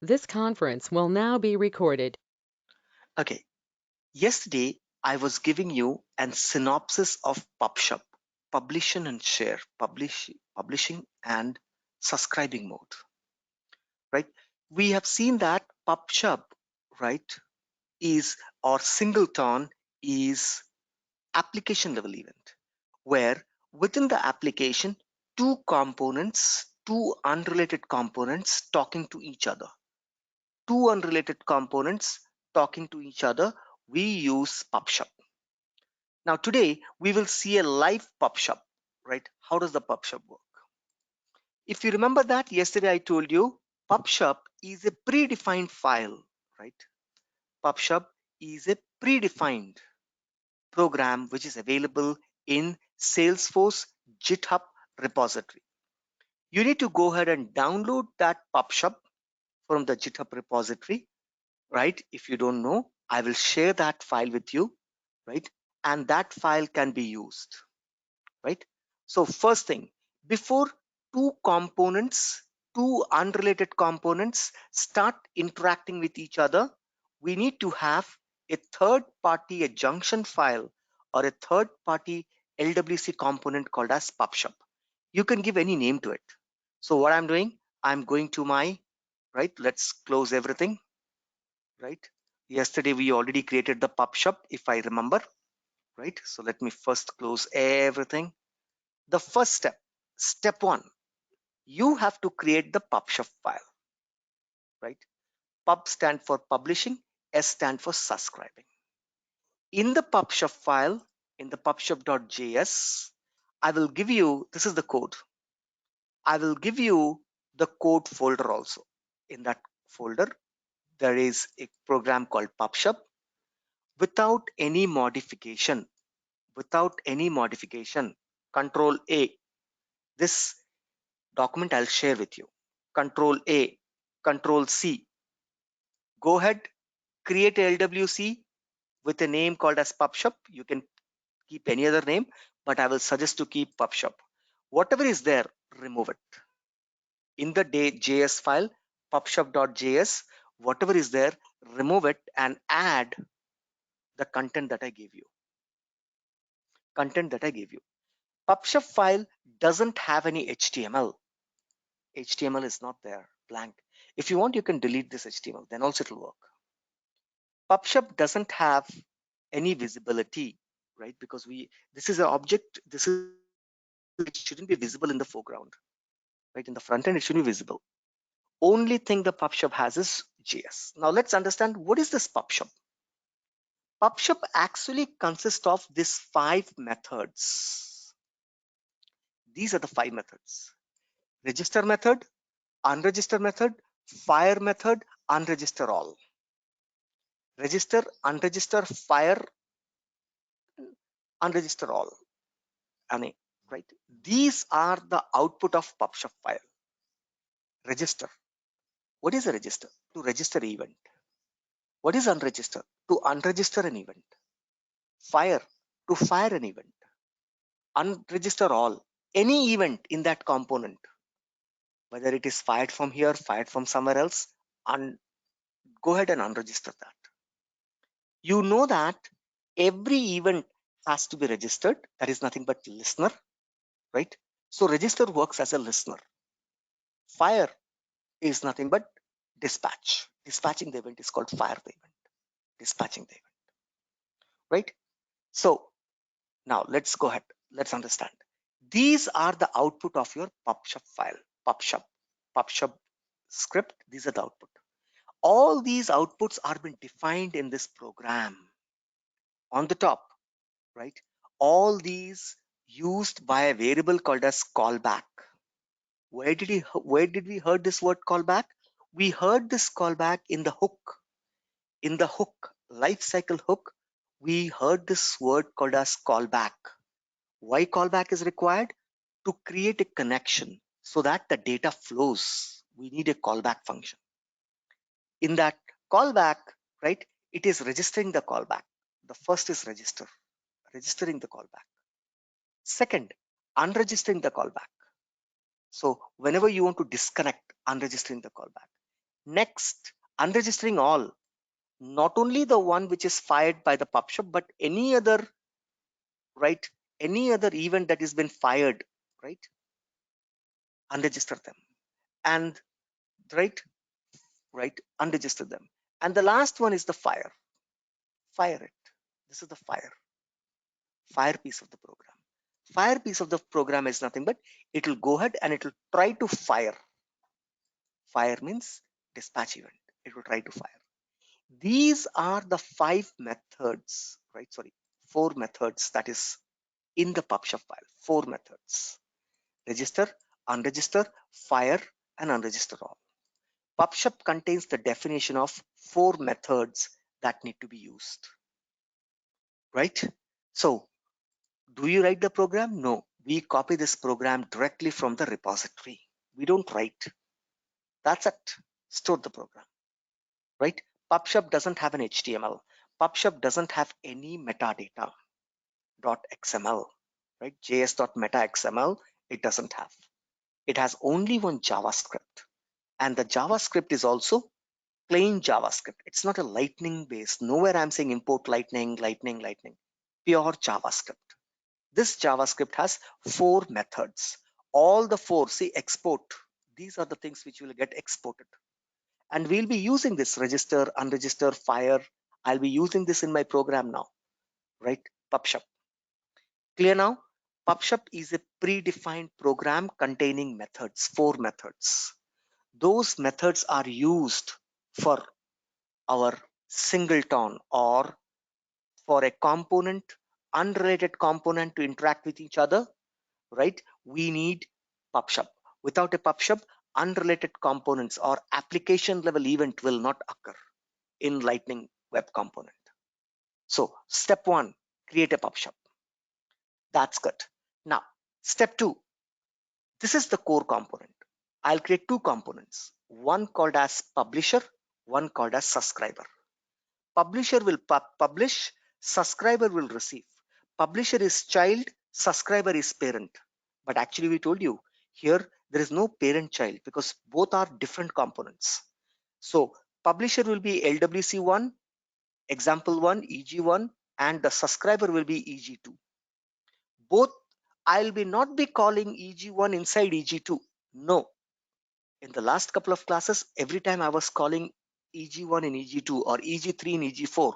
This conference will now be recorded. Okay, yesterday I was giving you an synopsis of PubSub, publishing and share, publishing and subscribing mode, right? We have seen that PubSub, right, is or singleton is application level event, where within the application, two unrelated components talking to each other. Two unrelated components talking to each other, we use PubSub. Now today we will see a live PubSub, right? How does the PubSub work? If you remember that yesterday I told you PubSub is a predefined file, right? PubSub is a predefined program which is available in Salesforce GitHub repository. You need to go ahead and download that PubSub from the GitHub repository, right? If you don't know, I will share that file with you, right? And that file can be used, right? So first thing, before two components, two unrelated components start interacting with each other, we need to have a third party, a junction file or a third party LWC component called as PubSub. You can give any name to it. So what I'm doing, I'm going to my, right? Let's close everything, right? Yesterday we already created the PubSub, if I remember, right? So let me first close everything. The first step one, you have to create the PubSub file, right? Pub stand for publishing, S stand for subscribing. In the PubSub file, in the pubsub.js, I will give you, this is the code. I will give you the code folder also. In that folder, there is a program called PubSub. Without any modification, Control A, this document I'll share with you. Control A, Control C. Go ahead, create a LWC with a name called as PubSub. You can keep any other name, but I will suggest to keep PubSub. Whatever is there, remove it. In the JS file, pubsub.js, whatever is there, remove it and add the content that I gave you. PubSub file doesn't have any HTML. HTML is not there, blank. If you want, you can delete this HTML, then also it will work. PubSub doesn't have any visibility, right? Because this is an object, it shouldn't be visible in the foreground, right? In the front end, it should be visible. Only thing the PubSub has is JS. Now let's understand what is this PubSub. PubSub actually consists of these 5 methods. These are the 5 methods: register method, unregister method, fire method, unregister all. Register, unregister, fire, unregister all. Right? These are the output of PubSub file. Register. What is a register? To register event. What is unregister? To unregister an event. Fire. To fire an event. Unregister all. Any event in that component, whether it is fired from here, fired from somewhere else, go ahead and unregister that. You know that every event has to be registered. That is nothing but listener, right? So register works as a listener. Fire is nothing but dispatch. Dispatching the event is called fire the event. Dispatching the event, right? So now let's go ahead. Let's understand. These are the output of your PubSub file. PubSub script. These are the output. All these outputs are been defined in this program. On the top, right? All these used by a variable called as callback. Where did we heard this word callback? We heard this callback in the hook. In the hook, lifecycle hook, we heard this word called as callback. Why callback is required? To create a connection so that the data flows. We need a callback function. In that callback, right, it is registering the callback. The first is registering the callback. Second, unregistering the callback. So whenever you want to disconnect, unregistering the callback. Next, unregistering all, not only the one which is fired by the PubSub, but any other, right? Any other event that has been fired, right? Unregister them. And right, unregister them. And the last one is the fire. Fire it. This is the fire piece of the program. Fire piece of the program is nothing but it will go ahead and it will try to fire. Fire means dispatch event. It will try to fire. These are the 5 methods, right? Sorry, 4 methods that is in the PubSub file. 4 methods: register, unregister, fire, and unregister all. PubSub contains the definition of 4 methods that need to be used, right? So, do you write the program? No, we copy this program directly from the repository. We don't write. That's it. Store the program, right? PubSub doesn't have an HTML. PubSub doesn't have any metadata. .xml, right? js.meta.xml, it doesn't have. It has only one JavaScript, and the JavaScript is also plain JavaScript. It's not a Lightning based. Nowhere I'm saying import Lightning. Pure JavaScript. This JavaScript has 4 methods. All the 4, see, export. These are the things which will get exported. And we'll be using this register, unregister, fire. I'll be using this in my program now, right? PubSub. Clear now? PubSub is a predefined program containing methods, 4 methods. Those methods are used for our singleton or for a component, unrelated component to interact with each other, right? We need PubSub. Without a PubSub, unrelated components or application level event will not occur in Lightning Web Component. So step 1, create a PubSub. That's good. Now, step 2, this is the core component. I'll create 2 components, one called as publisher, one called as subscriber. Publisher will publish, subscriber will receive. Publisher is child, subscriber is parent. But actually we told you here there is no parent child because both are different components. So publisher will be LWC1, example 1, EG1, and the subscriber will be EG2. Both I'll be not be calling EG1 inside EG2. No. In the last couple of classes, every time I was calling EG1 in EG2 or EG3 in EG4.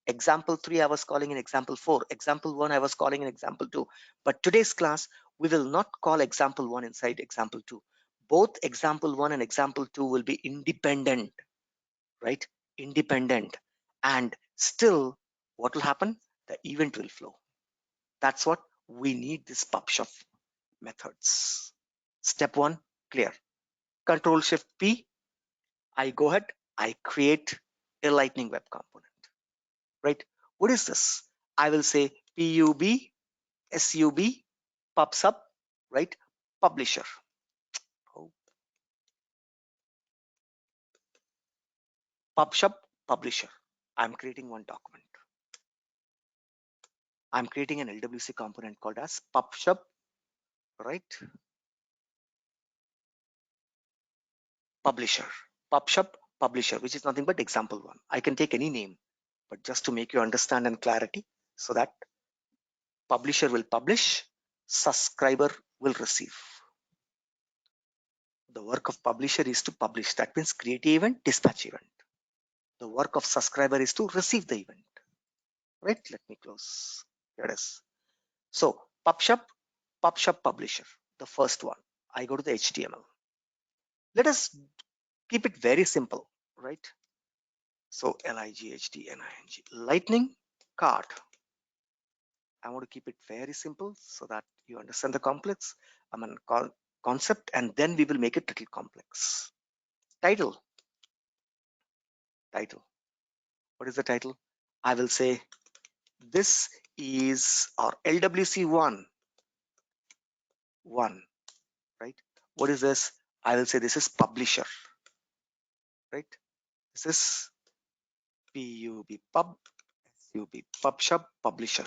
Example 3 I was calling in example 4. Example 1 I was calling in example 2. But today's class, we will not call example 1 inside example 2. Both example 1 and example 2 will be independent, right? Independent. And still, what will happen? The event will flow. That's what we need this PubSub methods. Step 1, clear. Control Shift P, I go ahead, I create a Lightning Web Component, right? What is this? I will say PUB, SUB, PubSub, right? Publisher. Oh. PubSub, publisher. I'm creating one document. I'm creating an LWC component called as PubSub, right? Publisher. PubSub, publisher, which is nothing but example 1. I can take any name, but just to make you understand and clarity, so that publisher will publish, subscriber will receive. The work of publisher is to publish. That means create an event, dispatch event. The work of subscriber is to receive the event. Right? Let me close. Here it is. So PubSub, publisher, the first one. I go to the HTML. Let us keep it very simple, right? So LIGHTNING, Lightning card. I want to keep it very simple so that you understand the complex. I'm an concept, and then we will make it little complex. Title. What is the title? I will say this is our LWC1, right? What is this? I will say this is publisher, right? This is PUB pub, SUB PubSub publisher.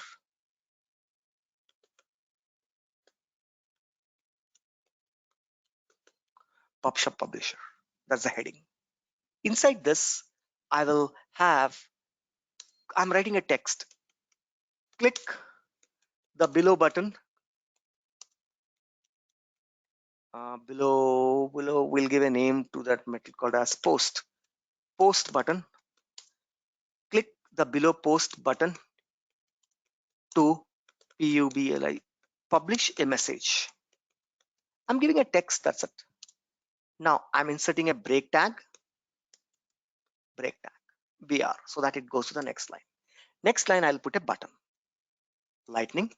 PubSub publisher. That's the heading. Inside this, I will have, I'm writing a text. Click the below button. Below we'll give a name to that method called as post button. Click the below post button to publish a message. I'm giving a text, that's it. Now I'm inserting a break tag BR, so that it goes to the next line. Next line, I'll put a button, lightning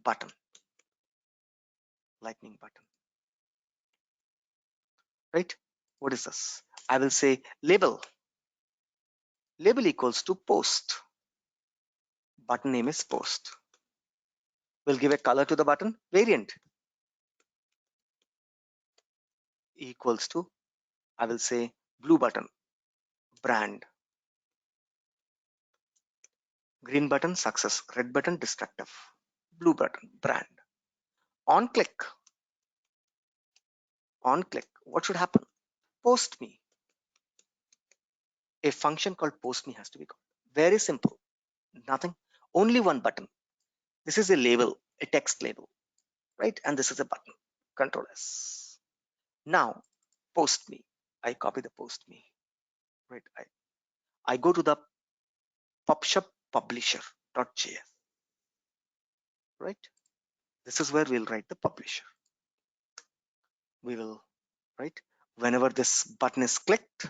button, right? What is this? I will say label equals to post. Button name is post. We'll give a color to the button. Variant equals to, I will say blue button, brand. Green button, success. Red button, destructive. Blue button, brand. On click, what should happen? Post me. A function called post me has to be called. Very simple. Nothing. Only one button. This is a label, a text label, right? And this is a button. Control S. Now, post me. I copy the post me, right? I go to the PubSub publisher.js, right? This is where we'll write the publisher. We will, right? Whenever this button is clicked,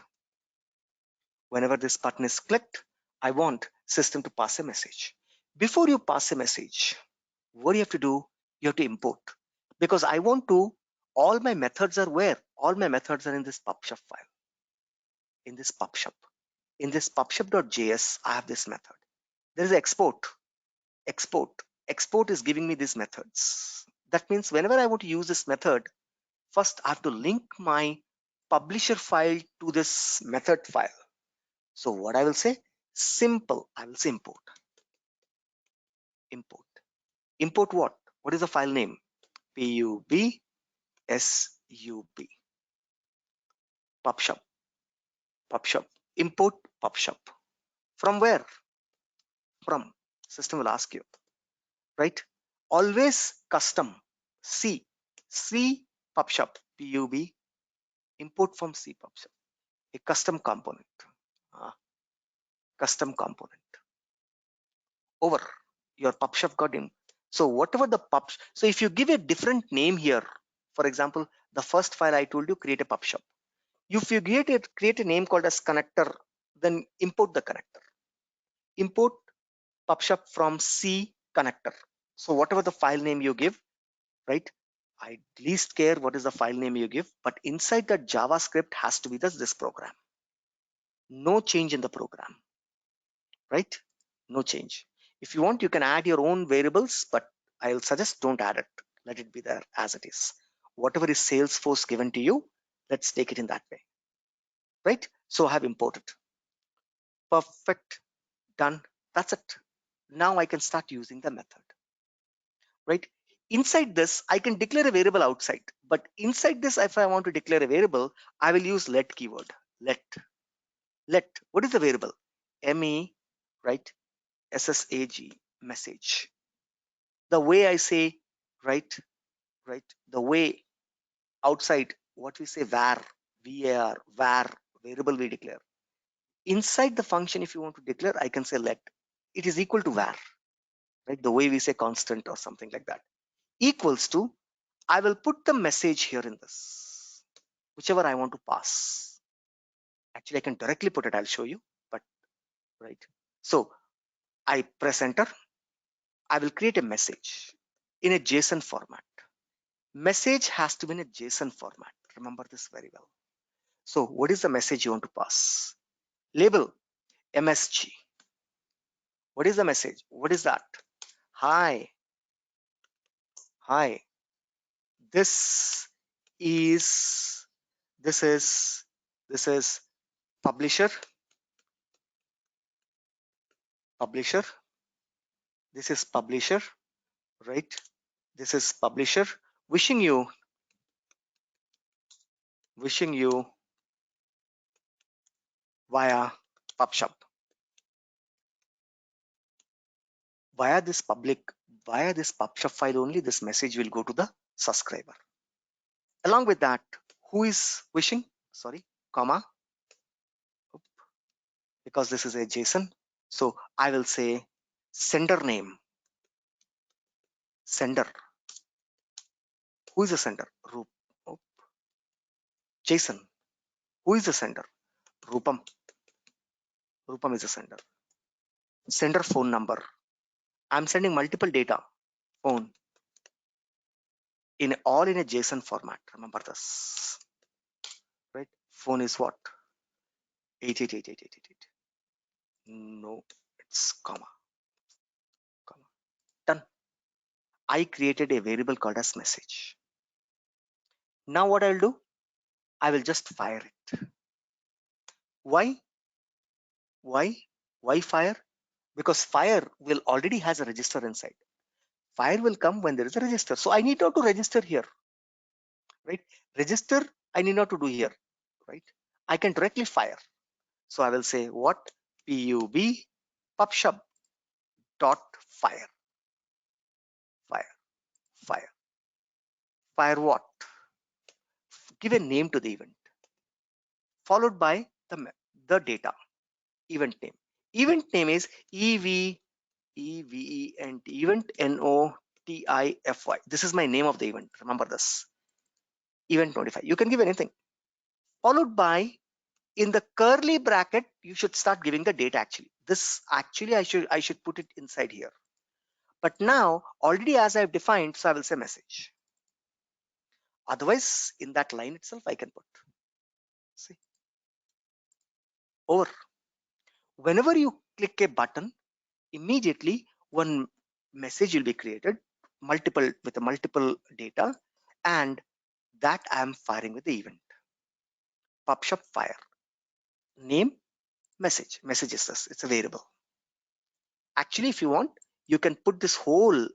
I want system to pass a message. Before you pass a message, what you have to do? You have to import, because I want to, all my methods are where? All my methods are in this PubSub file, in this PubSub. In this PubSub.js, I have this method. There is export. Export is giving me these methods. That means whenever I want to use this method, first I have to link my publisher file to this method file. So what I will say? Simple. I will say import. Import what? What is the file name? PubSub. PubSub. Import PubSub. From where? From. System will ask you, right? Always custom. C PubSub. PUB. Import from C PubSub. A custom component. Over. Your PubSub got in. So whatever the pubs. So if you give a different name here, for example, the first file I told you, create a PubSub. If you create a name called as connector, then import the connector. Import PubSub from C connector. So whatever the file name you give, right? I least care what is the file name you give, but inside that JavaScript has to be this program. No change in the program, right? No change. If you want, you can add your own variables, but I'll suggest don't add it. Let it be there as it is. Whatever is Salesforce given to you, let's take it in that way, right? So I have imported. Perfect. Done. That's it. Now I can start using the method, right? Inside this, I can declare a variable outside, but inside this, if I want to declare a variable, I will use let keyword. Let. What is the variable? Me, right? SSAG message. The way I say, right? The way outside, what we say var, variable we declare. Inside the function, if you want to declare, I can say let. It is equal to var, right? The way we say constant or something like that. Equals to, I will put the message here in this, whichever I want to pass. Actually, I can directly put it. I'll show you, but right. So I press enter. I will create a message in a JSON format. Message has to be in a JSON format. Remember this very well. So what is the message you want to pass? Label MSG. What is the message? What is that? Hi. This is publisher. This is publisher, right? This is publisher wishing you wishing you via PubSub. Via this PubSub file only, this message will go to the subscriber. Along with that, who is wishing? Sorry, comma, because this is a JSON. So I will say sender name. Sender. Who is the sender? JSON. Who is the sender? Rupam. Rupam is the sender. Sender phone number. I'm sending multiple data. Phone. All in a JSON format. Remember this. Right? Phone is what? 888888. No, it's comma. Done. I created a variable called as message. Now what I'll do? I will just fire it. Why? Why fire? Because fire will already has a register inside. Fire will come when there is a register. So I need not to register here. Right? Register, I need not to do here. Right? I can directly fire. So I will say what? PubSub dot fire. Fire what? Give a name to the event, followed by the data. Event name. Event name is event notify. This is my name of the event. Remember this. Event notify. You can give anything. Followed by, in the curly bracket, you should start giving the data. Actually, I should put it inside here. But now already as I've defined, so I will say message. Otherwise, in that line itself, I can put. See, over. Whenever you click a button, immediately one message will be created, with a multiple data, and that I am firing with the event. PubSub fire. Name, message. Message is this. It's a variable. Actually, if you want, you can put this whole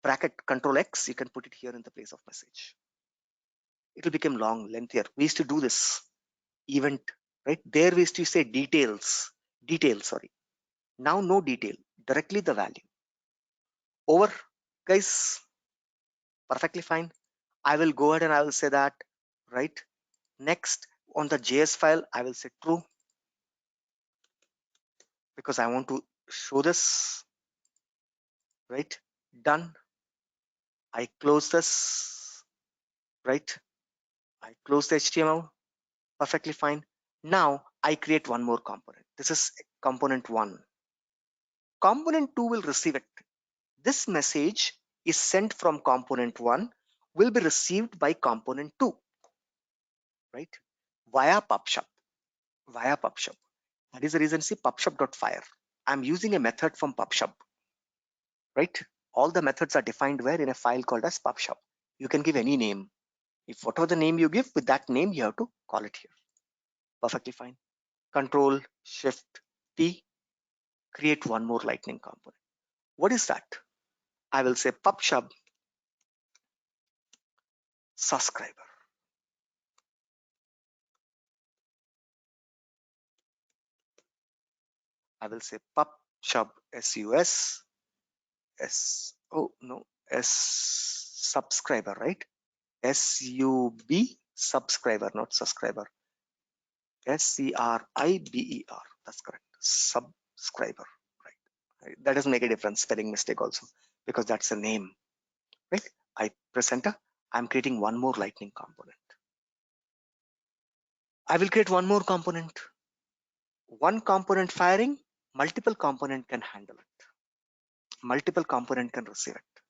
bracket Control X. You can put it here in the place of message. It will become long, lengthier. We used to do this event, right? There we used to say details. Sorry. Now no detail. Directly the value. Over, guys. Perfectly fine. I will go ahead and I will say that, right? Next, on the JS file, I will say true, because I want to show this, right? Done. I close this, right? I close the HTML. Perfectly fine. Now I create one more component. This is component 1. Component 2 will receive it. This message is sent from component 1, will be received by component 2, right? Via PubSub. That is the reason, see, PubSub.fire. I'm using a method from PubSub, right? All the methods are defined where? In a file called as PubSub. You can give any name. If whatever the name you give, with that name you have to call it here. Perfectly fine. Control Shift T, create one more lightning component. What is that? I will say PubSub subscriber. I will say PubSub subscriber, right? SUB subscriber, not subscriber. SCRIBER. That's correct. Subscriber, right? That doesn't make a difference. Spelling mistake also, because that's a name, right? I press enter. I'm creating one more lightning component. I will create one more component. One component firing, multiple component can handle it. Multiple component can receive it.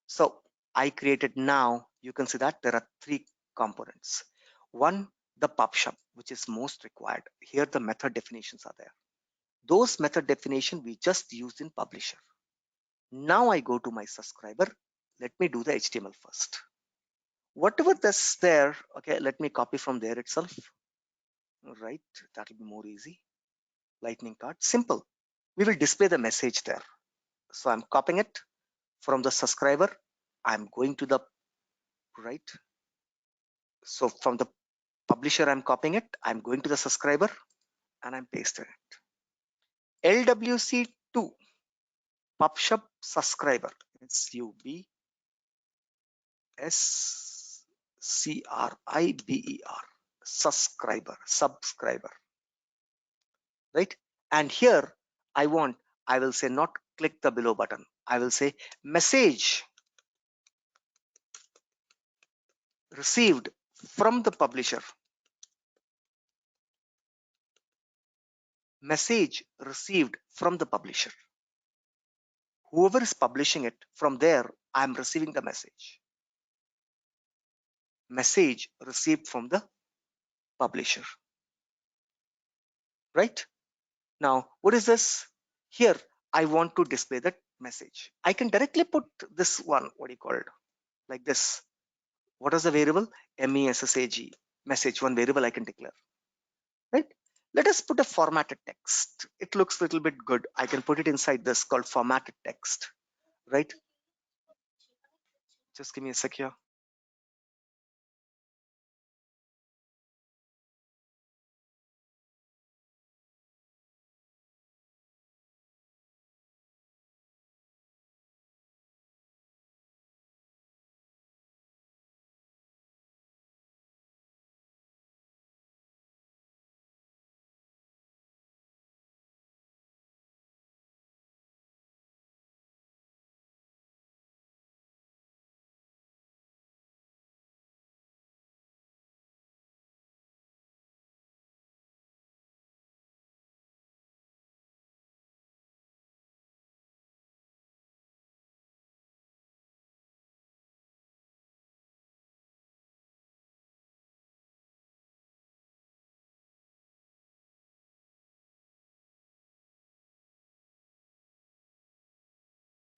So I created, now you can see that there are 3 components. One, the PubSub, which is most required. Here the method definitions are there. Those method definition we just used in publisher. Now I go to my subscriber. Let me do the HTML first. Whatever that's there, okay, let me copy from there itself. Right, that will be more easy. Lightning card, simple. We will display the message there. So I'm copying it from the subscriber. I'm going to the right. So from the publisher, I'm copying it. I'm going to the subscriber and I'm pasting it. LWC2 PubSub subscriber. It's UBSCRIBER, subscriber, right? And here I will say not click the below button. I will say message received from the publisher. Message received from the publisher. Whoever is publishing it, from there, I'm receiving the message. Message received from the publisher. Right? Now, what is this? Here, I want to display that message. I can directly put this one, what do you call it? Like this. What is the variable? MESSAG. Message, one variable I can declare. Right? Let us put a formatted text. It looks a little bit good. I can put it inside this called formatted text. Right? Just give me a sec here.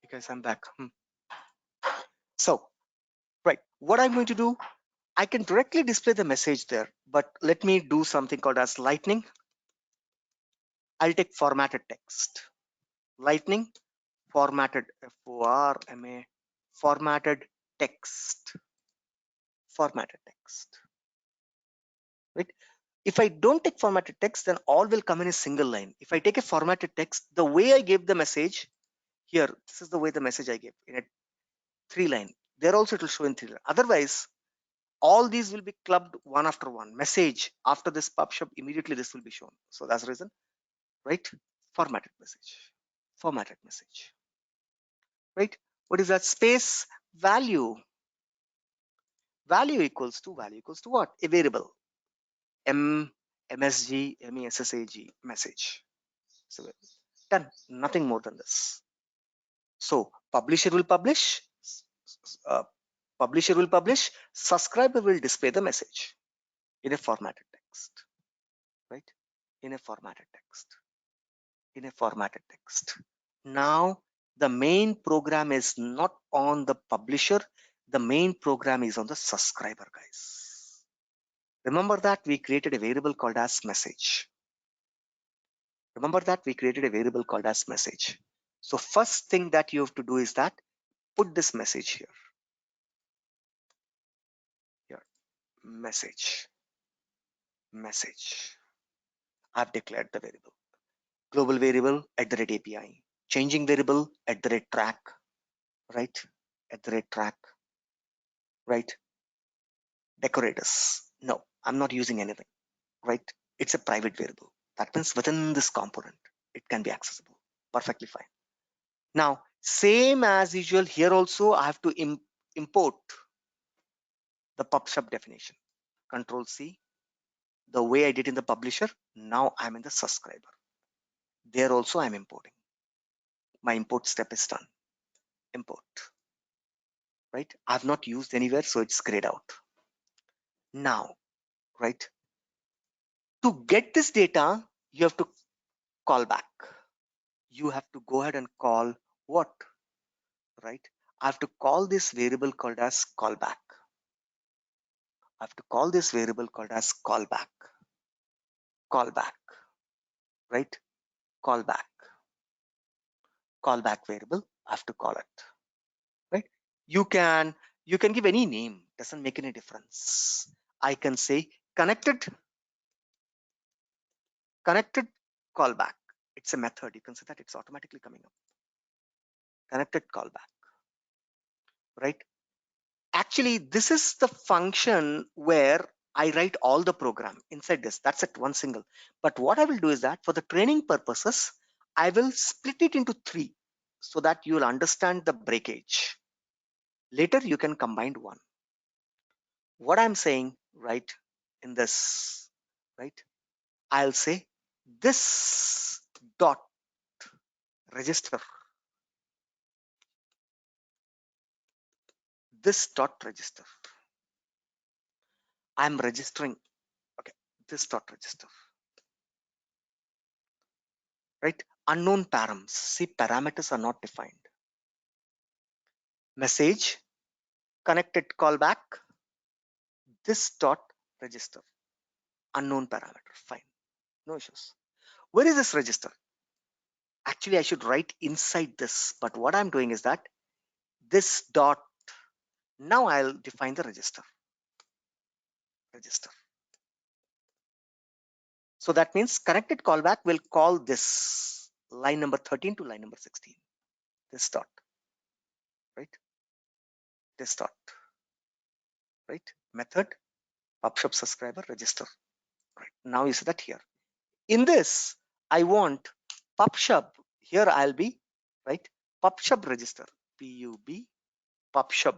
Because I'm back. So, right, what I'm going to do, I can directly display the message there, but let me do something called as lightning. I'll take formatted text. Lightning, formatted, FORMA, formatted text. Formatted text. Right? If I don't take formatted text, then all will come in a single line. If I take a formatted text, the way I gave the message here, this is the way the message I gave in a 3-line. There also it will show in 3-line. Otherwise, all these will be clubbed one after one. Message after this PubSub, immediately this will be shown. So that's the reason, right? Formatted message. Formatted message. Right? What is that? Space value. Value equals to what? A variable. MSG, MESSAG message. So done. Nothing more than this. So publisher will publish. Uh, Publisher will publish. Subscriber will display the message in a formatted text. Right? In a formatted text. In a formatted text. Now the main program is not on the publisher. The main program is on the subscriber, guys. Remember that we created a variable called as message. Remember that we created a variable called as message. So first thing that you have to do is that put this message here. Here, message. Message. I've declared the variable. Global variable at the rate API. Changing variable at the rate track. Right? At the rate track. Right? Decorators. No, I'm not using anything. Right? It's a private variable. That means within this component, it can be accessible. Perfectly fine. Now, same as usual, here also I have to import the PubSub definition. Control C. The way I did in the publisher, now I'm in the subscriber. There also I'm importing. My import step is done. Import. Right? I've not used anywhere, so it's grayed out. Now, right? To get this data, you have to call back. You have to go ahead and call what? Right? I have to call this variable called as callback. I have to call this variable called as callback. Callback. Right? Callback. Callback variable. I have to call it. Right? You can give any name. Doesn't make any difference. I can say connected callback. It's a method. You can say that it's automatically coming up. Connected callback, right? Actually, this is the function where I write all the program inside this. That's it, one single. But what I will do is that for the training purposes, I will split it into 3 so that you will understand the breakage. Later, you can combine one. What I'm saying, right, in this, right, I'll say this dot register, this dot register. I'm registering, okay, this dot register, right? Unknown params. See, parameters are not defined. Message, connected callback, this dot register, unknown parameter. Fine, no issues. Where is this register? Actually, I should write inside this, but what I'm doing is that this dot, now I'll define the register. So that means connected callback will call this line number 13 to line number 16. This dot, right? This dot, right? Method, PubSub subscriber register. Right. Now you see that here. In this, I want PubSub. Here I'll be, right? PubSub register. PUB PubSub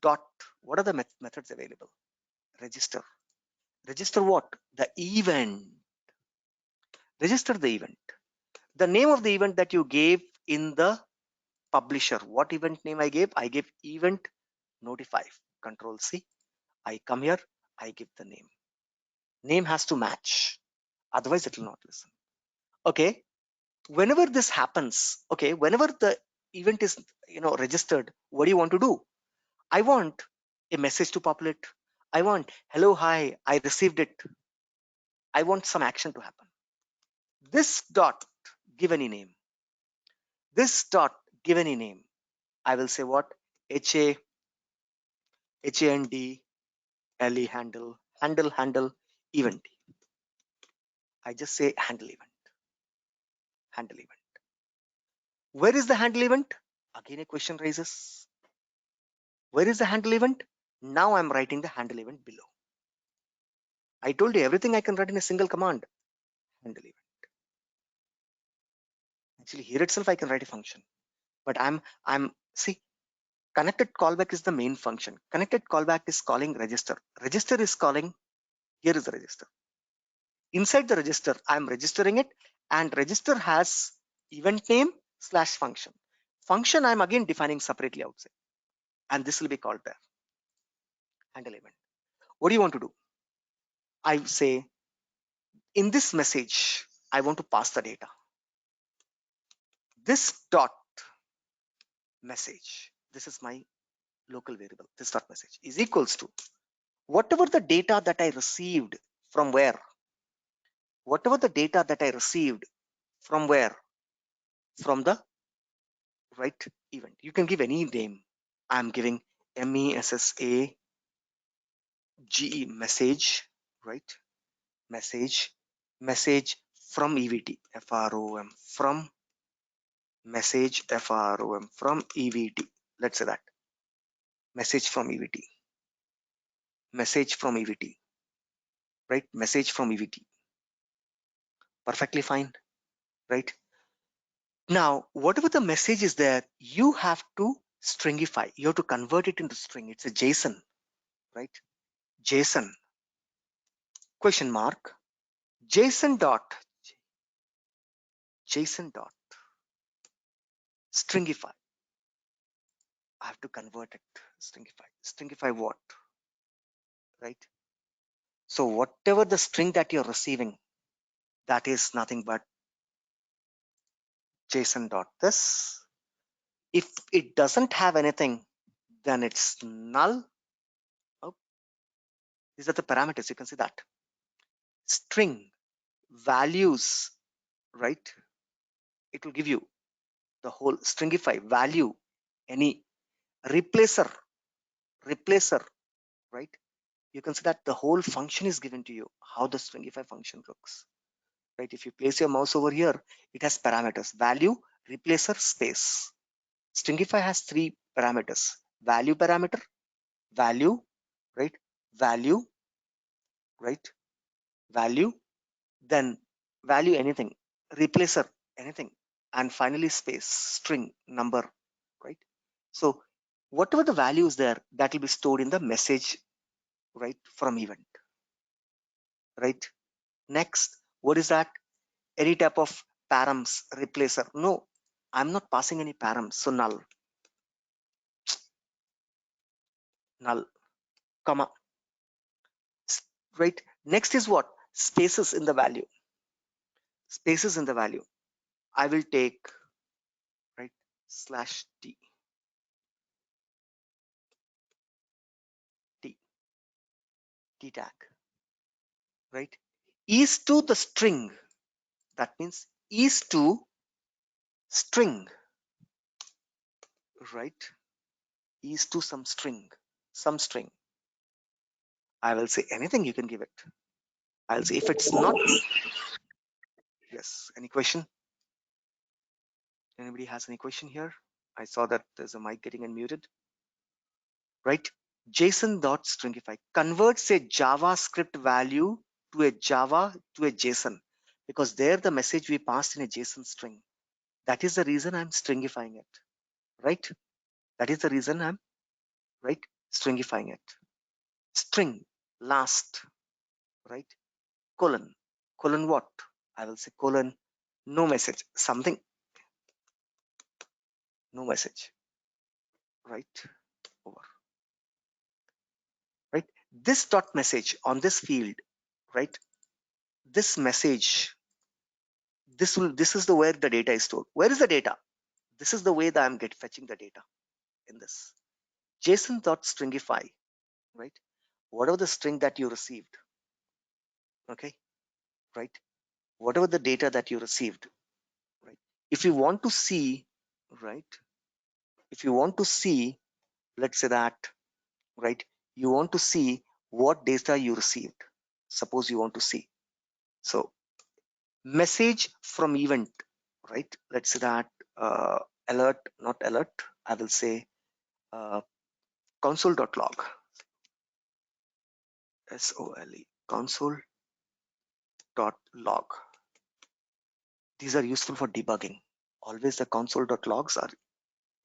dot. What are the methods available? Register. Register what? The event. Register the event. The name of the event that you gave in the publisher. What event name I gave? I gave event notify. Control C. I come here. I give the name. Name has to match. Otherwise, it will not listen. Okay. Whenever this happens, okay, whenever the event is registered, what do you want to do? I want a message to populate. I want hello, hi, I received it. I want some action to happen. This dot, give any name. This dot, give any name. I will say what? HANDLE handle event. I just say handle event. Where is the handle event? Again, a question raises. Where is the handle event? Now I'm writing the handle event below. I told you everything I can write in a single command. Handle event. Actually, here itself I can write a function, but I'm see, connected callback is the main function. Connected callback is calling register. Register is calling. Here is the register. Inside the register, I'm registering it, and register has event name / function. Function I'm again defining separately outside, and this will be called there. Handle event. What do you want to do? I say in this message, I want to pass the data. This dot message, this is my local variable, this dot message is equals to whatever the data that I received from where, whatever the data that I received from where, from the right event. You can give any name. I'm giving MESSAGE message, right? Message from EVT, FROM, from message FROM, from EVT. Let's say that message from EVT, right? Message from EVT. Perfectly fine, right? Now, whatever the message is there, you have to stringify. You have to convert it into string. It's a JSON, right? JSON, question mark, JSON dot stringify. I have to convert it. Stringify what, right? So whatever the string that you're receiving, that is nothing but JSON dot this. If it doesn't have anything, then it's null. Oh, these are the parameters. You can see that string values, right? It will give you the whole stringify value, any replacer, right? you can see that the whole function is given to you, how the stringify function looks. Right? If you place your mouse over here, it has parameters: value, replacer, space. Stringify has three parameters: value parameter, value, right? Value, right? Value, then value anything, replacer anything, and finally space, string, number, right? So whatever the value is there, that will be stored in the message, right, from event, right? Next, what is that? Any type of params, replacer? No, I'm not passing any params, so null, null, comma, right? Next is what? Spaces in the value, spaces in the value. I will take, right, slash t, t, t tag, right? Is to the string, that means is to string, right? Is to some string, some string. I will say anything, you can give it. I'll say if it's not, yes. Any question? Anybody has any question here? I saw that there's a mic getting unmuted, right? JSON.stringify converts a JavaScript value to a Java to a JSON, because there the message we passed in a JSON string. That is the reason I'm stringifying it, right? That is the reason I'm, right, stringifying it. String, last, right? Colon, colon what? I will say colon, no message, something, no message, right? Over, right? This dot message on this field, right? This message, this is the where the data is stored. Where is the data? This is the way that I'm fetching the data in this. JSON.stringify, right? Whatever the string that you received, okay, right? Whatever the data that you received, right? If you want to see, right? If you want to see, let's say that, right? You want to see what data you received. Suppose you want to see. So message from event, right? Let's say that alert, not alert. I will say console.log, SOLE, console.log. These are useful for debugging. Always the console.logs are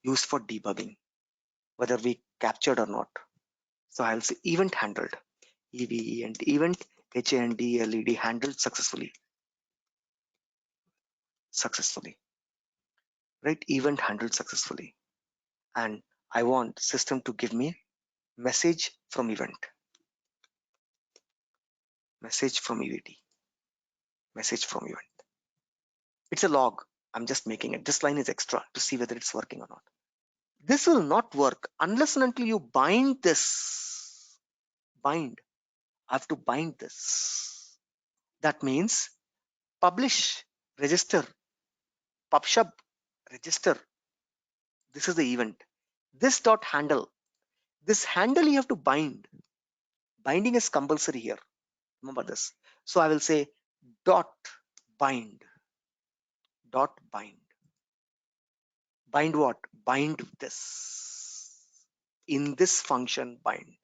used for debugging, whether we captured or not. So I'll say event handled, EVE and event, HANDLED, handled successfully, right? Event handled successfully. And I want system to give me message from event, message from EVT, message from event. It's a log. I'm just making it. This line is extra to see whether it's working or not. This will not work unless and until you bind this. Bind. I have to bind this. That means publish, register, PubSub, register. This is the event. This dot handle. This handle you have to bind. Binding is compulsory here. Remember this. So I will say dot bind. Dot bind. Bind what? Bind this. In this function, bind.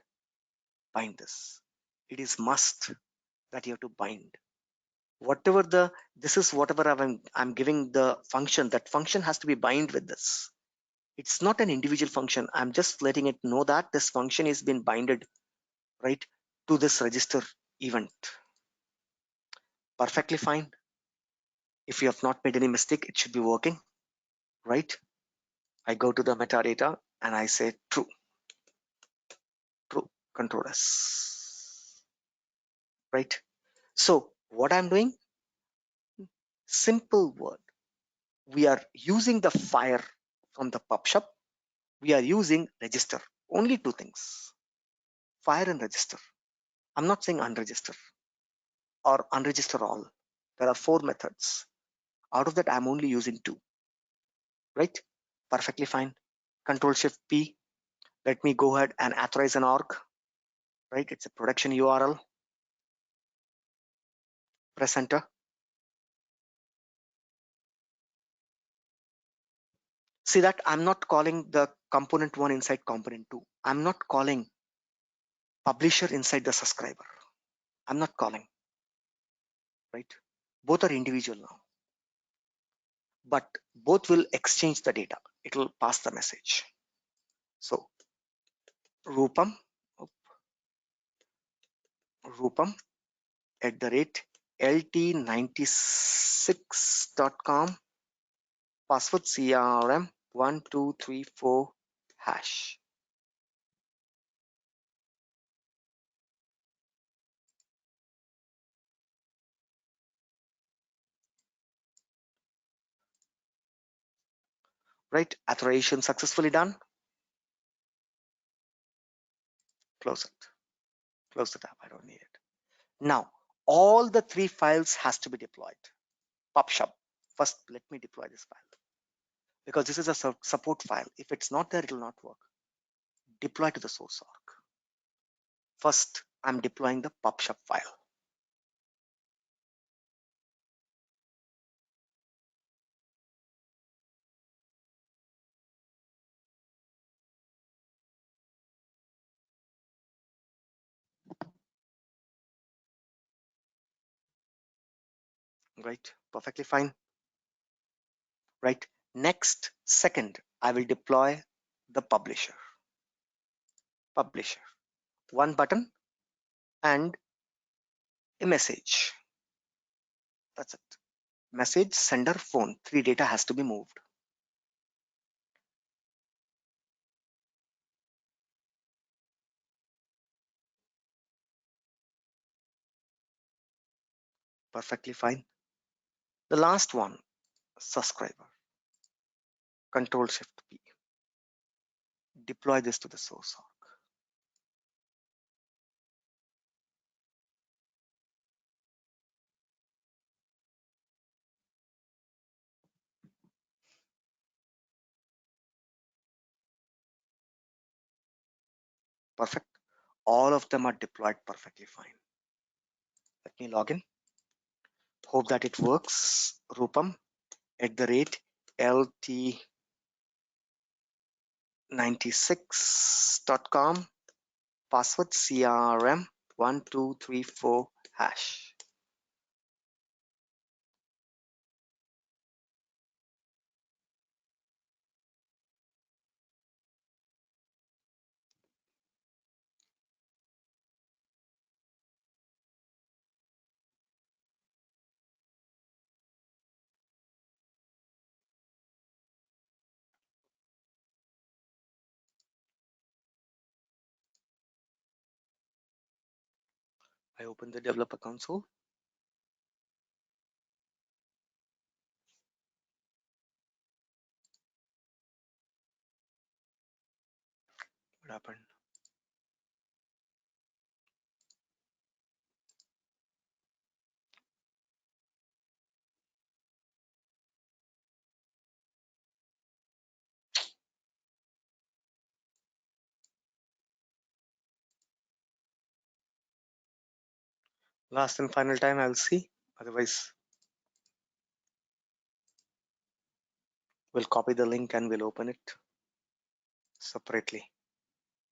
Bind this. It is must that you have to bind. Whatever the, this is whatever I'm giving the function, that function has to be bind with this. It's not an individual function. I'm just letting it know that this function is been binded, right, to this register event. Perfectly fine. If you have not made any mistake, it should be working, right? I go to the metadata and I say true, true, control S, right? So what I'm doing, simple word. We are using the fire from the PubSub. We are using register. Only two things, fire and register. I'm not saying unregister or unregister all. There are 4 methods. Out of that, I'm only using 2, right? Perfectly fine. Control Shift P. Let me go ahead and authorize an org, right? It's a production URL. Press enter. See that I'm not calling the component 1 inside component 2. I'm not calling publisher inside the subscriber. I'm not calling, right? Both are individual now, but both will exchange the data. It will pass the message. So Rupam, Rupam at the rate lt96.com, password CRM 1234 hash. Right, authorization successfully done. Close it. Close the tab. I don't need it. Now all the 3 files has to be deployed. PubSub. First, let me deploy this file because this is a support file. If it's not there, it will not work. Deploy to the source org. First, I'm deploying the PubSub file. Right, perfectly fine. Right, next second, I will deploy the publisher. Publisher, one button and a message. That's it. Message, sender, phone. 3 data has to be moved. Perfectly fine. The last one, subscriber. Control Shift P. Deploy this to the source org. Perfect. All of them are deployed perfectly fine. Let me log in. Hope that it works. Rupam at the rate lt96.com, password CRM 1234 hash. I open the developer console. What happened? Last and final time I'll see. Otherwise, we'll copy the link and we'll open it separately.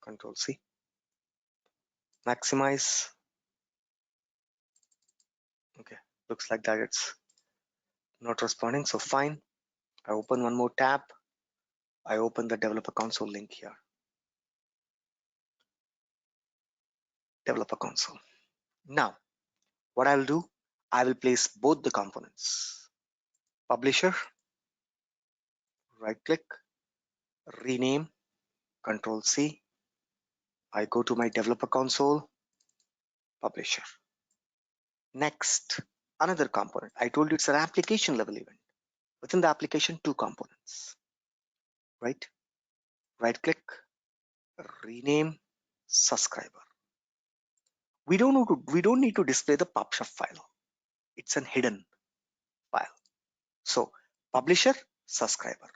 Control C. Maximize. Okay, looks like that it's not responding. So fine. I open one more tab. I open the developer console link here. Developer console. Now, what I'll do, I will place both the components. Publisher, right click, rename, Control C. I go to my developer console, publisher. Next, another component. I told you it's an application level event. Within the application, 2 components. Right? Right click, rename, subscriber. We don't need to display the PubSub file. It's an hidden file. So publisher, subscriber,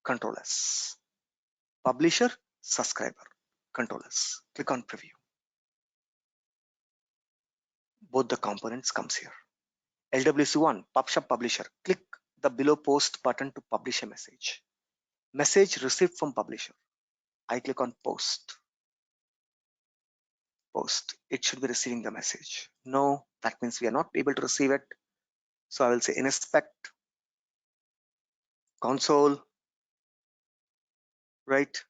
Control S. Publisher, subscriber, Control S. Click on preview. both the components comes here. LWC1, PubSub publisher. Click the below post button to publish a message. Message received from publisher. I click on post. Post. It should be receiving the message. No, that means we are not able to receive it. So I will say inspect console, right?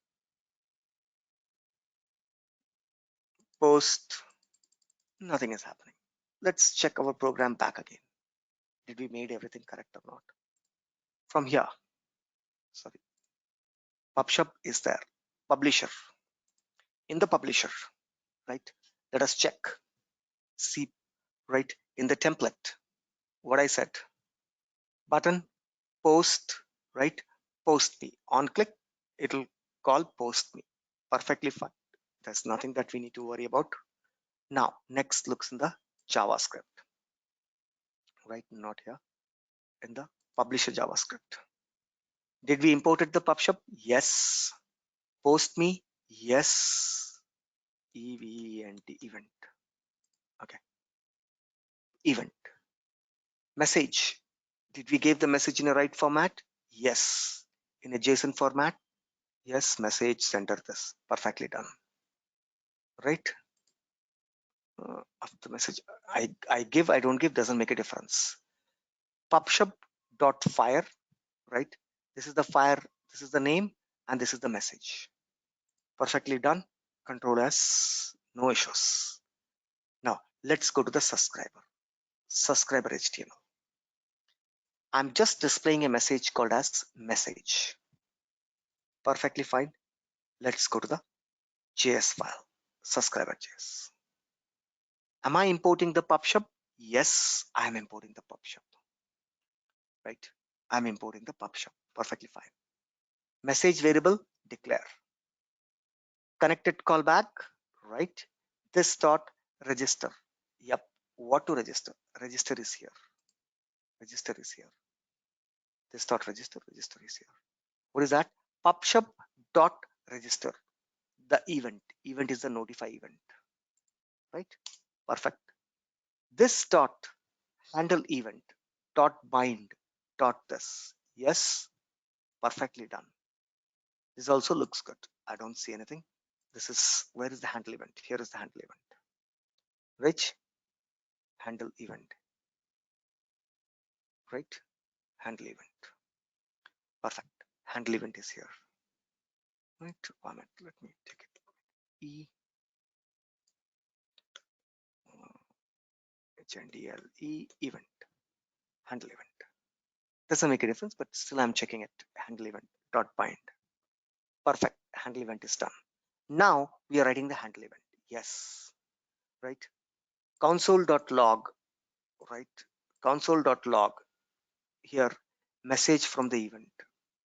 Post. Nothing is happening. Let's check our program back again. Did we made everything correct or not? From here, sorry, PubSub is there. Publisher. In the publisher, right? Let us check. See, right, in the template, what I said. Button, post, right? Post me. On click, it'll call post me. Perfectly fine. There's nothing that we need to worry about. Now, next looks in the JavaScript, right? Not here. In the publisher JavaScript. Did we imported the PubSub? Yes. Post me? Yes. Event, event. Okay. Event. Message. Did we give the message in a right format? Yes. In a JSON format? Yes. Message, center this. Perfectly done. Right? After the message, I give, I don't give, doesn't make a difference. PubSub.fire, right? This is the fire, this is the name, and this is the message. Perfectly done. Control S, no issues. Now let's go to the subscriber HTML. I'm just displaying a message called as message. Perfectly fine. Let's go to the JS file, subscriber.js. Am I importing the PubSub? Yes, I'm importing the PubSub. Right? I'm importing the PubSub. Perfectly fine. Message variable, declare. Connected callback, right? This dot register. Yep. What to register? Register is here. Register is here. This dot register is here. What is that? PubSub dot register. The event. Event is the notify event. Right? Perfect. This dot handle event dot bind dot this. Yes. Perfectly done. This also looks good. I don't see anything. This is, where is the handle event? Here is the handle event. Which handle event? Right? Handle event. Perfect. Handle event is here. Right? 1 minute. Let me take it. E HNDLE event. Handle event. Doesn't make a difference, but still I'm checking it. Handle event dot bind. Perfect. Handle event is done. Now we are writing the handle event. Yes. Right? Console.log. Right? Console.log. Here, message from the event.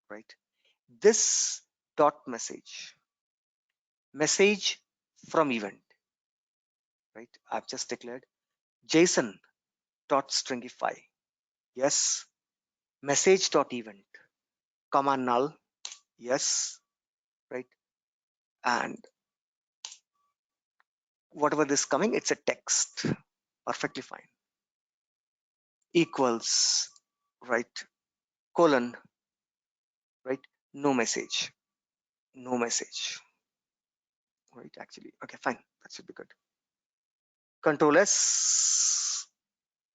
Right? This dot message from event, right? I've just declared JSON dot stringify. Yes. Message dot event, comma null. Yes. Right? And whatever this coming, it's a text. Perfectly fine. Equals, right? Colon, right? No message. No message. Right? Actually, okay, fine. That should be good. Control S.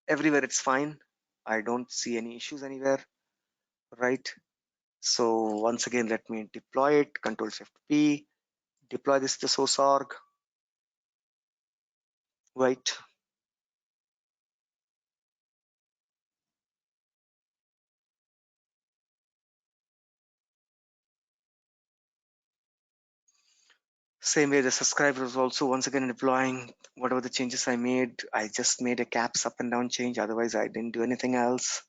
Everywhere it's fine. I don't see any issues anywhere. Right? So once again, let me deploy it. Control Shift P. Deploy this to source org. Right? Same way the subscriber is also once again deploying whatever the changes I made. I just made a caps up and down change. Otherwise, I didn't do anything else.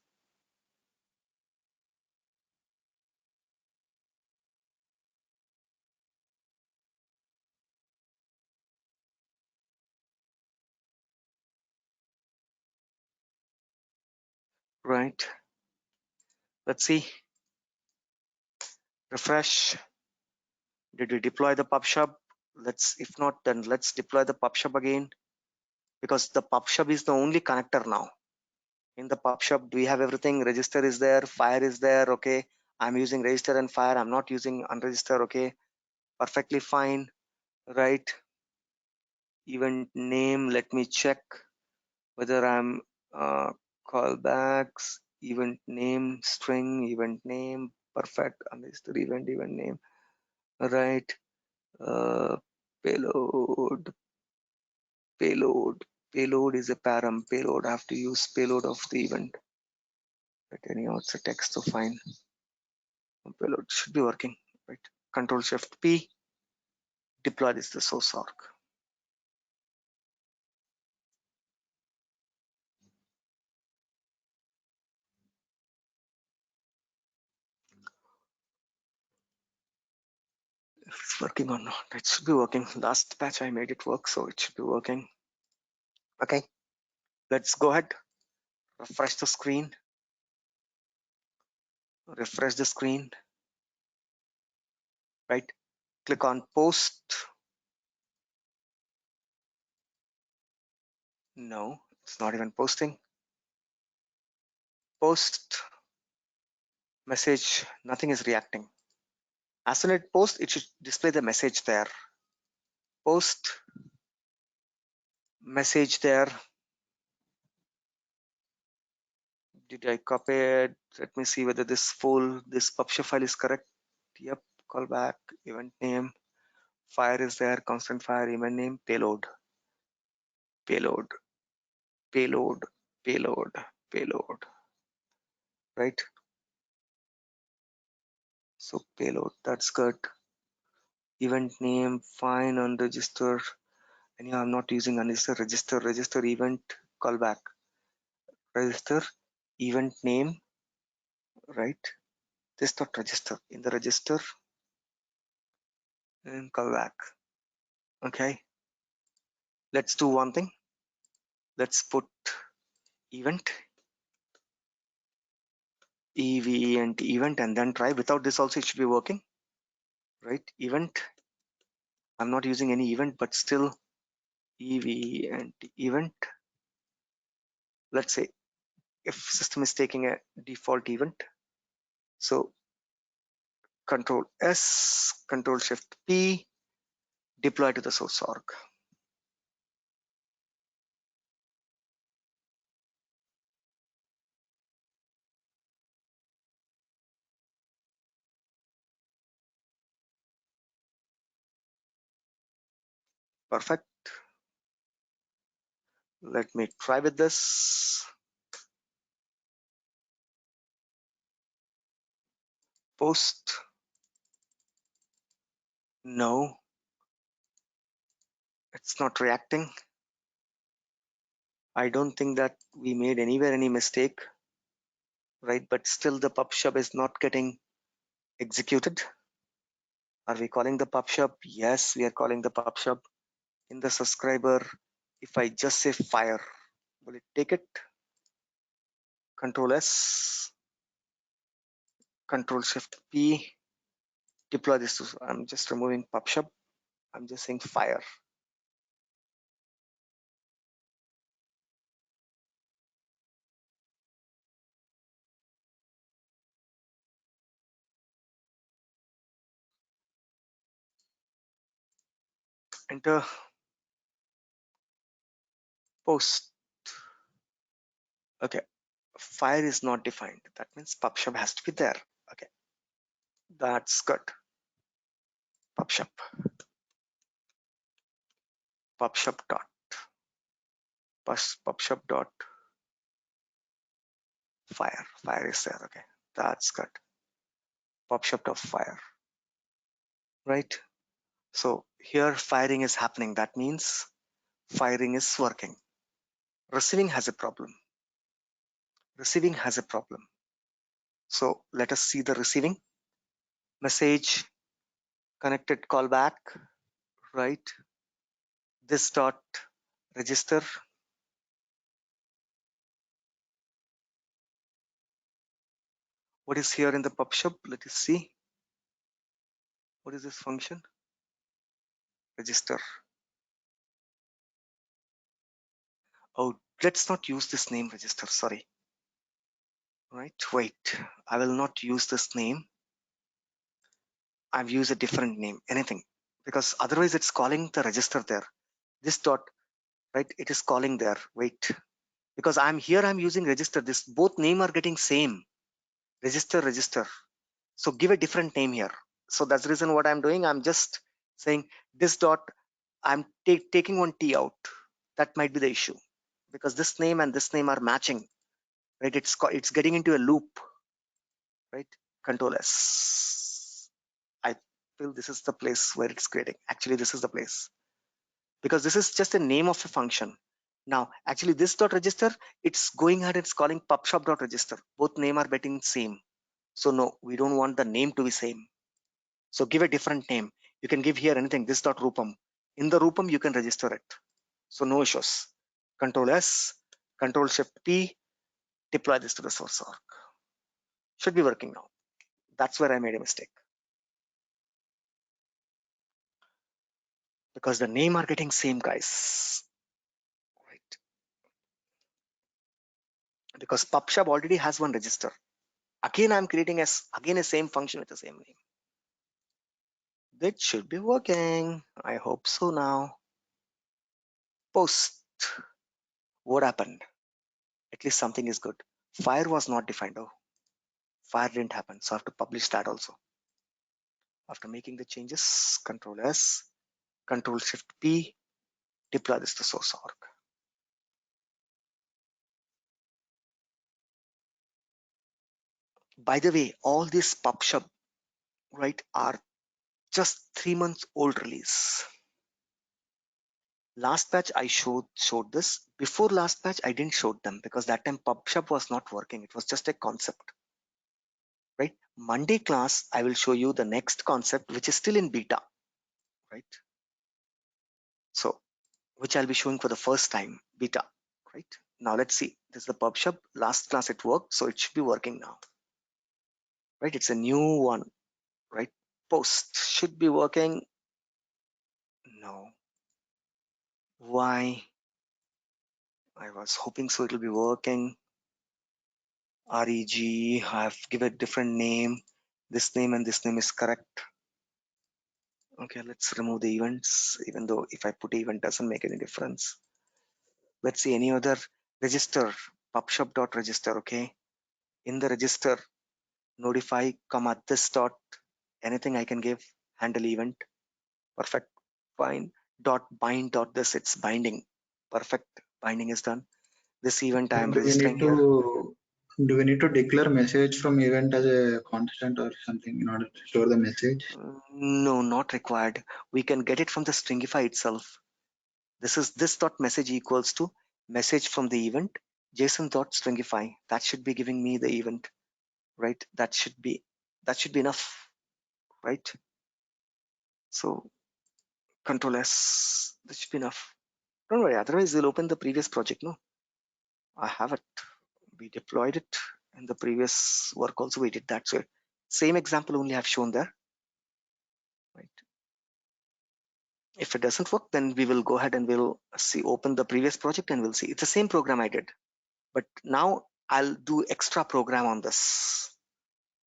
Right? Let's see. Refresh. Did we deploy the PubSub? If not, then let's deploy the PubSub again. because the PubSub is the only connector now. In the PubSub, we have everything. Register is there, fire is there. Okay, I'm using register and fire. I'm not using unregister. Okay, perfectly fine, right? Event name, let me check whether I'm callbacks, event name, string, event name, perfect, unregistered event name, right? uh, payload, payload is a param. Payload, I have to use payload of the event, but anyhow it's a text, so fine. Payload should be working, right? Control Shift P, deploy this to the source org. If it's working or not, it should be working. Last patch I made it work, so it should be working. Okay, let's go ahead, refresh the screen, right? Click on post. No, it's not even posting. Post message, nothing is reacting. As soon as it posts, it should display the message there. Post message there. Did I copy it? Let me see whether this PubSub file is correct. Yep, callback, event name, fire is there, constant fire, event name, payload, payload, payload, payload, payload, right? So payload, that's good. Event name, fine, unregistered. And yeah, I'm not using unregistered, register event, callback, register, event name, right? This not register, in the register and callback. Okay, let's do one thing. Let's put event, event, and then try. Without this also it should be working, right? Event, I'm not using any event, but still event. Let's say if system is taking a default event, so Control S, Control Shift P, deploy to the source org. Perfect. Let me try with this. Post. No, it's not reacting. I don't think that we made anywhere any mistake, right? But still the PubSub is not getting executed. Are we calling the PubSub? Yes, we are calling the PubSub. In the subscriber, if I just say fire, will it take it? Control S, Control Shift P, deploy this to, I'm just removing PubSub. I'm just saying fire. Enter. Post. Okay, fire is not defined. That means PubSub has to be there. Okay, that's good. PubSub. PubSub dot. PubSub dot fire. Fire is there. Okay, that's good. PubSub dot fire. Right. So here firing is happening. That means firing is working. Receiving has a problem. Receiving has a problem. So let us see the receiving. Message, connected callback, right? This dot register. What is here in the PubSub? Let us see. What is this function? Register. Oh, let's not use this name register, sorry. Right, wait, I will not use this name. I've used a different name, anything, because otherwise it's calling the register there. This dot, right, it is calling there. Wait, because I'm here, I'm using register. This both name are getting same. Register. So give a different name here. So that's the reason what I'm doing. I'm just saying this dot, I'm taking one T out. That might be the issue because this name and this name are matching, right? It's getting into a loop, right? Control S. I feel this is the place where it's creating. Actually, this is the place because this is just a name of a function. Now, actually, this dot register, it's going ahead. It's calling PubSub dot register. Both name are getting same. So no, we don't want the name to be same. So give a different name. You can give here anything. This dot Rupam. In the Rupam, you can register it. So no issues. Control S, Control Shift P, deploy this to the source org. Should be working now. That's where I made a mistake. Because the name are getting same, guys. Right. Because PubSub already has one register. Again, I'm creating again a same function with the same name. That should be working. I hope so now. Post. What happened? At least something is good. Fire was not defined. Oh, fire didn't happen. So I have to publish that also. After making the changes, Control S, Control Shift P, deploy this to source org. By the way, all these PubSub, right, are just 3 months old release. Last batch I showed this. Before last batch I didn't show them because that time PubSub was not working. It was just a concept, right? Monday class I will show you the next concept which is still in beta, right? So which I'll be showing for the first time, beta, right? Now let's see. This is the PubSub. Last class it worked, so it should be working now, right? It's a new one, right? Post should be working. No. Why? I was hoping so it will be working. REG, I've given a different name. This name and this name is correct. Okay, let's remove the events, even though if I put event doesn't make any difference. Let's see any other register, PubSub.register, okay? In the register, notify, comma, this dot, anything I can give, handle event, perfect, fine, dot bind dot this, it's binding, perfect, binding is done. This event I am Do we registering need here. to declare message from event as a constant or something in order to store the message? No, not required. We can get it from the stringify itself. This dot message equals to message from the event JSON dot stringify. That should be giving me the event, right? That should be enough, right? So Control S, that should be enough. Don't worry, otherwise we'll open the previous project. No, I have it. We deployed it in the previous work also. We did that. So same example only I've shown there, right? If it doesn't work, then we will go ahead and we'll see, open the previous project and we'll see. It's the same program I did, but now I'll do extra program on this,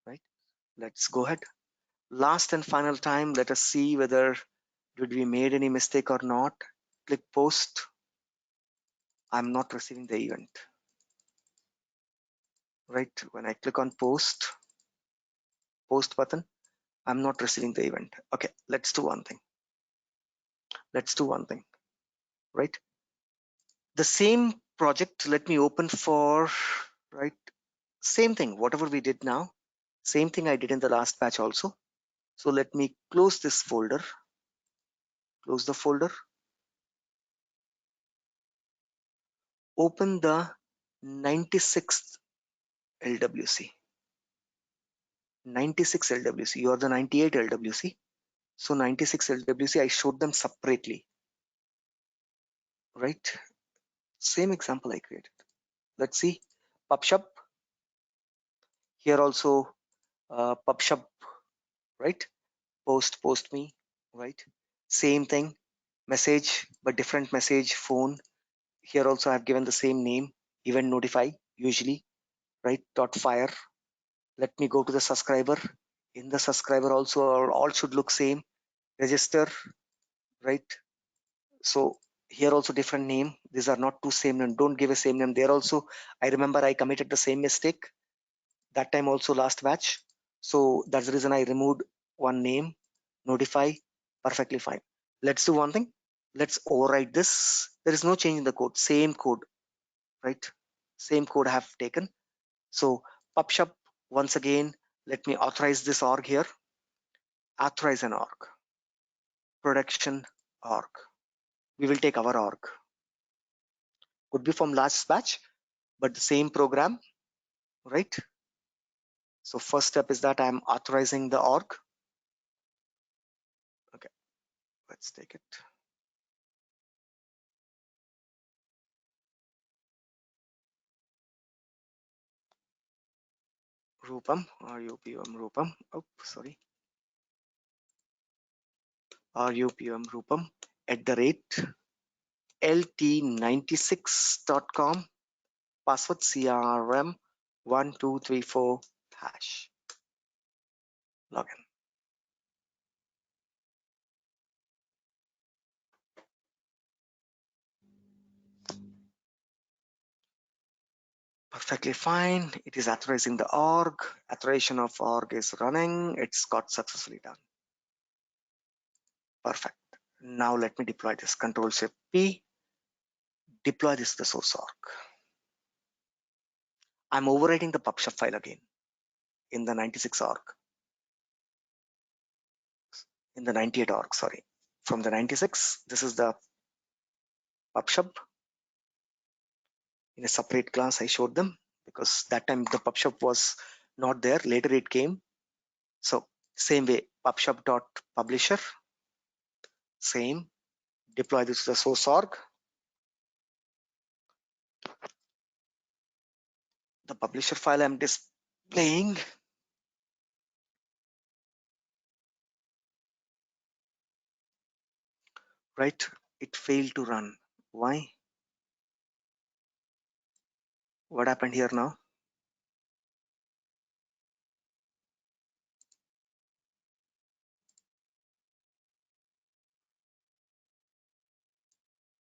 right? Let's go ahead. Last and final time, let us see whether did we made any mistake or not. Click post. I'm not receiving the event, right? When I click on post button, I'm not receiving the event. Okay, let's do one thing. Right? The same project, let me open for, right? Same thing, whatever we did now, same thing I did in the last batch also. So let me close this folder, close the folder, open the 96th LWC. 96 LWC, you are the 98 LWC. So 96 LWC, I showed them separately, right? Same example I created. Let's see, PubSub. Here also PubSub, right? Post me, right? Same thing, message, but different message, phone. Here also I've given the same name, event notify usually, right? .fire. Let me go to the subscriber. In the subscriber also all should look same. Register, right? So here also different name. These are not two same name. Don't give a same name. There also I remember I committed the same mistake that time also last batch. So that's the reason I removed one name. Notify, perfectly fine. Let's do one thing. Let's overwrite this. There is no change in the code, same code, right? Same code I have taken. So PubSub, once again, let me authorize this org here. Authorize an org, production org. We will take our org. Could be from last batch, but the same program, right? So first step is that I'm authorizing the org. Okay, let's take it. Rupam, RUPM Rupam. Oh, sorry. RUPM Rupam @lt96.com. Password CRM1234#. Login. Perfectly fine. It is authorizing the org. Authorization of org is running. It's got successfully done. Perfect. Now let me deploy this. Control Shift P. Deploy this to the source org. I'm overwriting the PubSub file again in the 96 org. In the 98 org, sorry. From the 96, this is the PubSub. In a separate class, I showed them because that time the PubSub was not there. Later it came. So same way, PubSub.publisher. Same. Deploy this to the source org. The publisher file I'm displaying. Right, it failed to run. Why? What happened here now?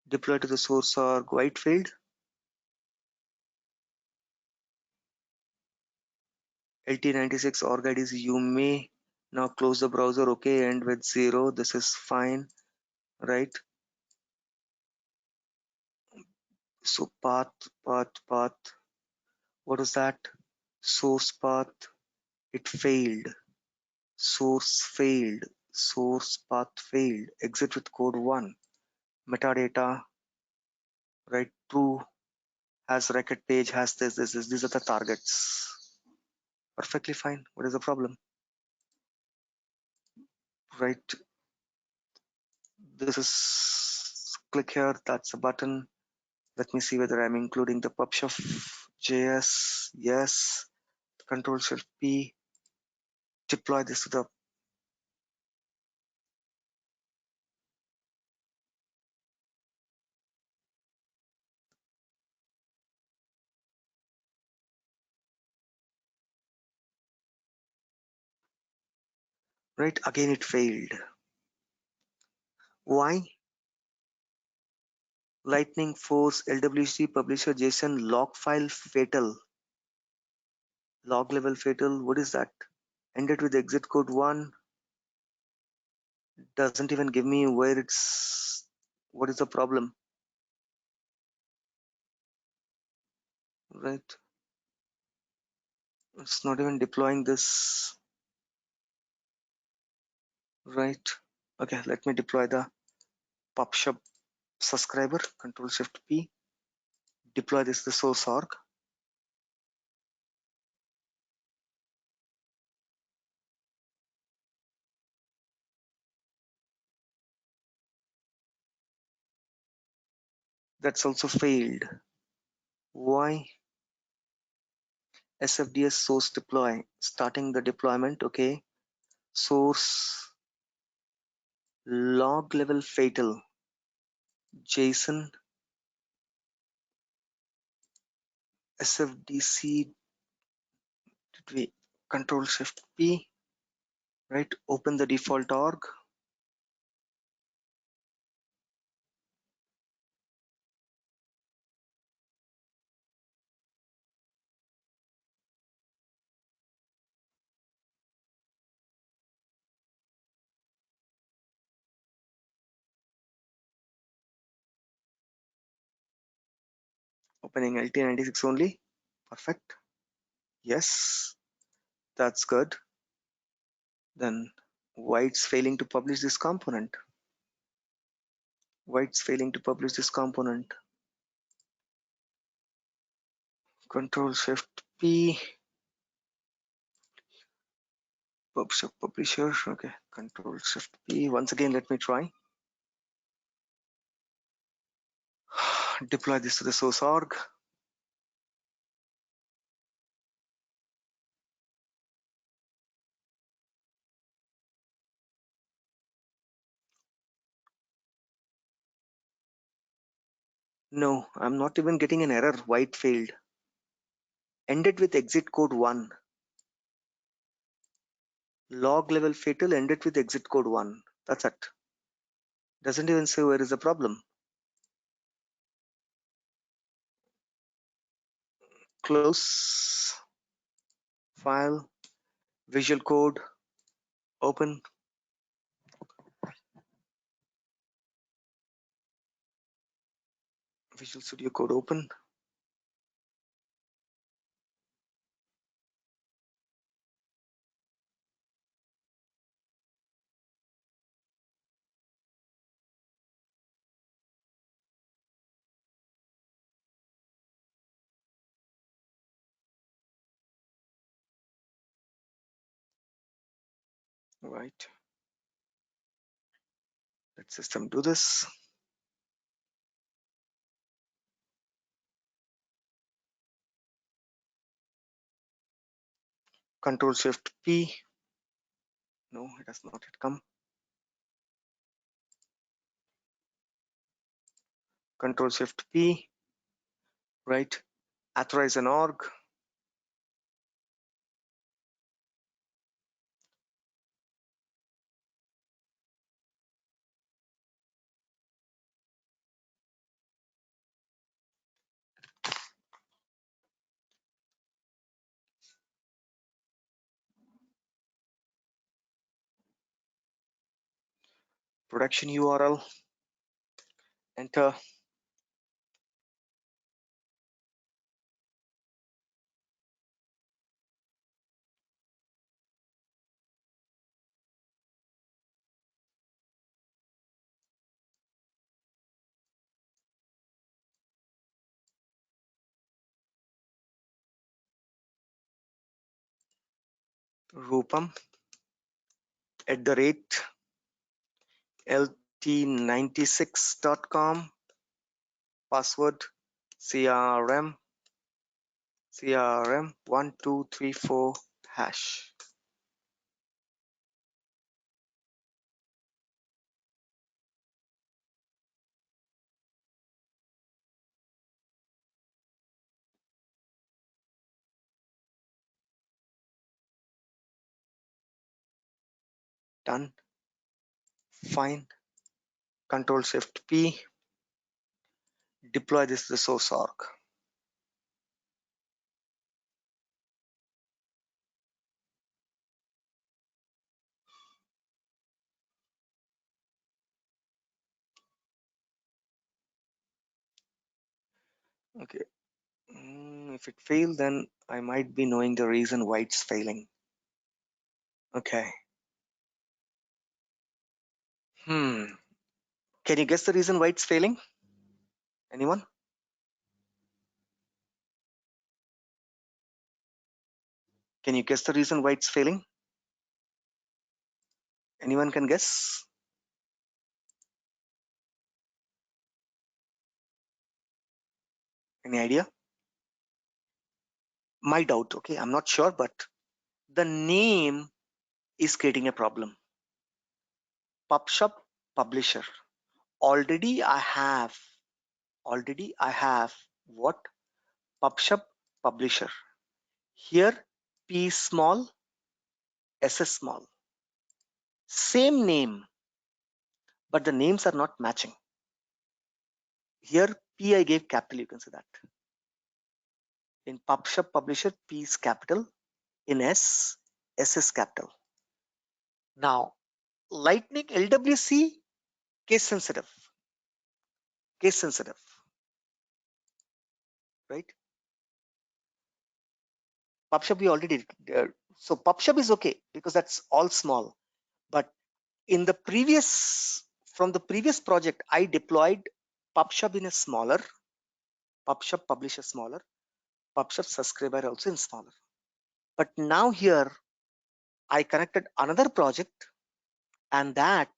Deploy to the source org. Why it failed? LT96 org IDs. You may now close the browser. Okay, end with 0. This is fine, right? So path. What is that? Source path. It failed. Source failed. Source path failed. Exit with code 1. Metadata, right? True. Has record page. Has this. These are the targets. Perfectly fine. What is the problem? Right, this is click here, that's a button. Let me see whether I'm including the PubSub JS. Yes. Control Shift P. Deploy this to the right. Again it failed. Why? Lightning Force LWC publisher JSON log file fatal. Log level fatal. What is that? Ended with exit code 1. Doesn't even give me where it's. What is the problem? Right. It's not even deploying this. Right. Okay, let me deploy the PubSub subscriber. Control Shift P. Deploy this to the source org. That's also failed. Why? SFDS source deploy. Starting the deployment. Okay. Source log level fatal. JSON SFDC, did we Control Shift P, right? Open the default org. Opening LT96 only. Perfect. Yes, that's good. Then why it's failing to publish this component? Why it's failing to publish this component? Control Shift P. PubSub publisher. Okay. Control Shift P. Once again, let me try. Deploy this to the source org. No, I'm not even getting an error. Why it failed? Ended with exit code 1. Log level fatal ended with exit code 1. That's it. Doesn't even say where is the problem. Close. File. Visual Code. Open. Visual Studio Code open. Right. Let system do this. Control Shift P. No, it has not yet come. Control Shift P. Right. Authorize an org. Production URL. Enter. Rupam @lt96.com. Password CRM 1234 hash. Done. Fine. Control Shift P. Deploy this to the source org. Okay. If it failed, then I might be knowing the reason why it's failing. Okay. Can you guess the reason why it's failing? Anyone? Can you guess the reason why it's failing? Anyone can guess? Any idea? My doubt, okay, I'm not sure, but the name is creating a problem. PubSub publisher. Already I have what? PubSub publisher. Here P is small, S is small. Same name, but the names are not matching. Here P I gave capital, you can see that. In PubSub publisher, P is capital. In S, S is capital. Now, Lightning LWC, case sensitive. Case sensitive, right? PubSub we already did. So PubSub is okay because that's all small. But in the previous, from the previous project, I deployed PubSub in a smaller, PubSub publisher smaller, PubSub subscriber also in smaller. But now here I connected another project and that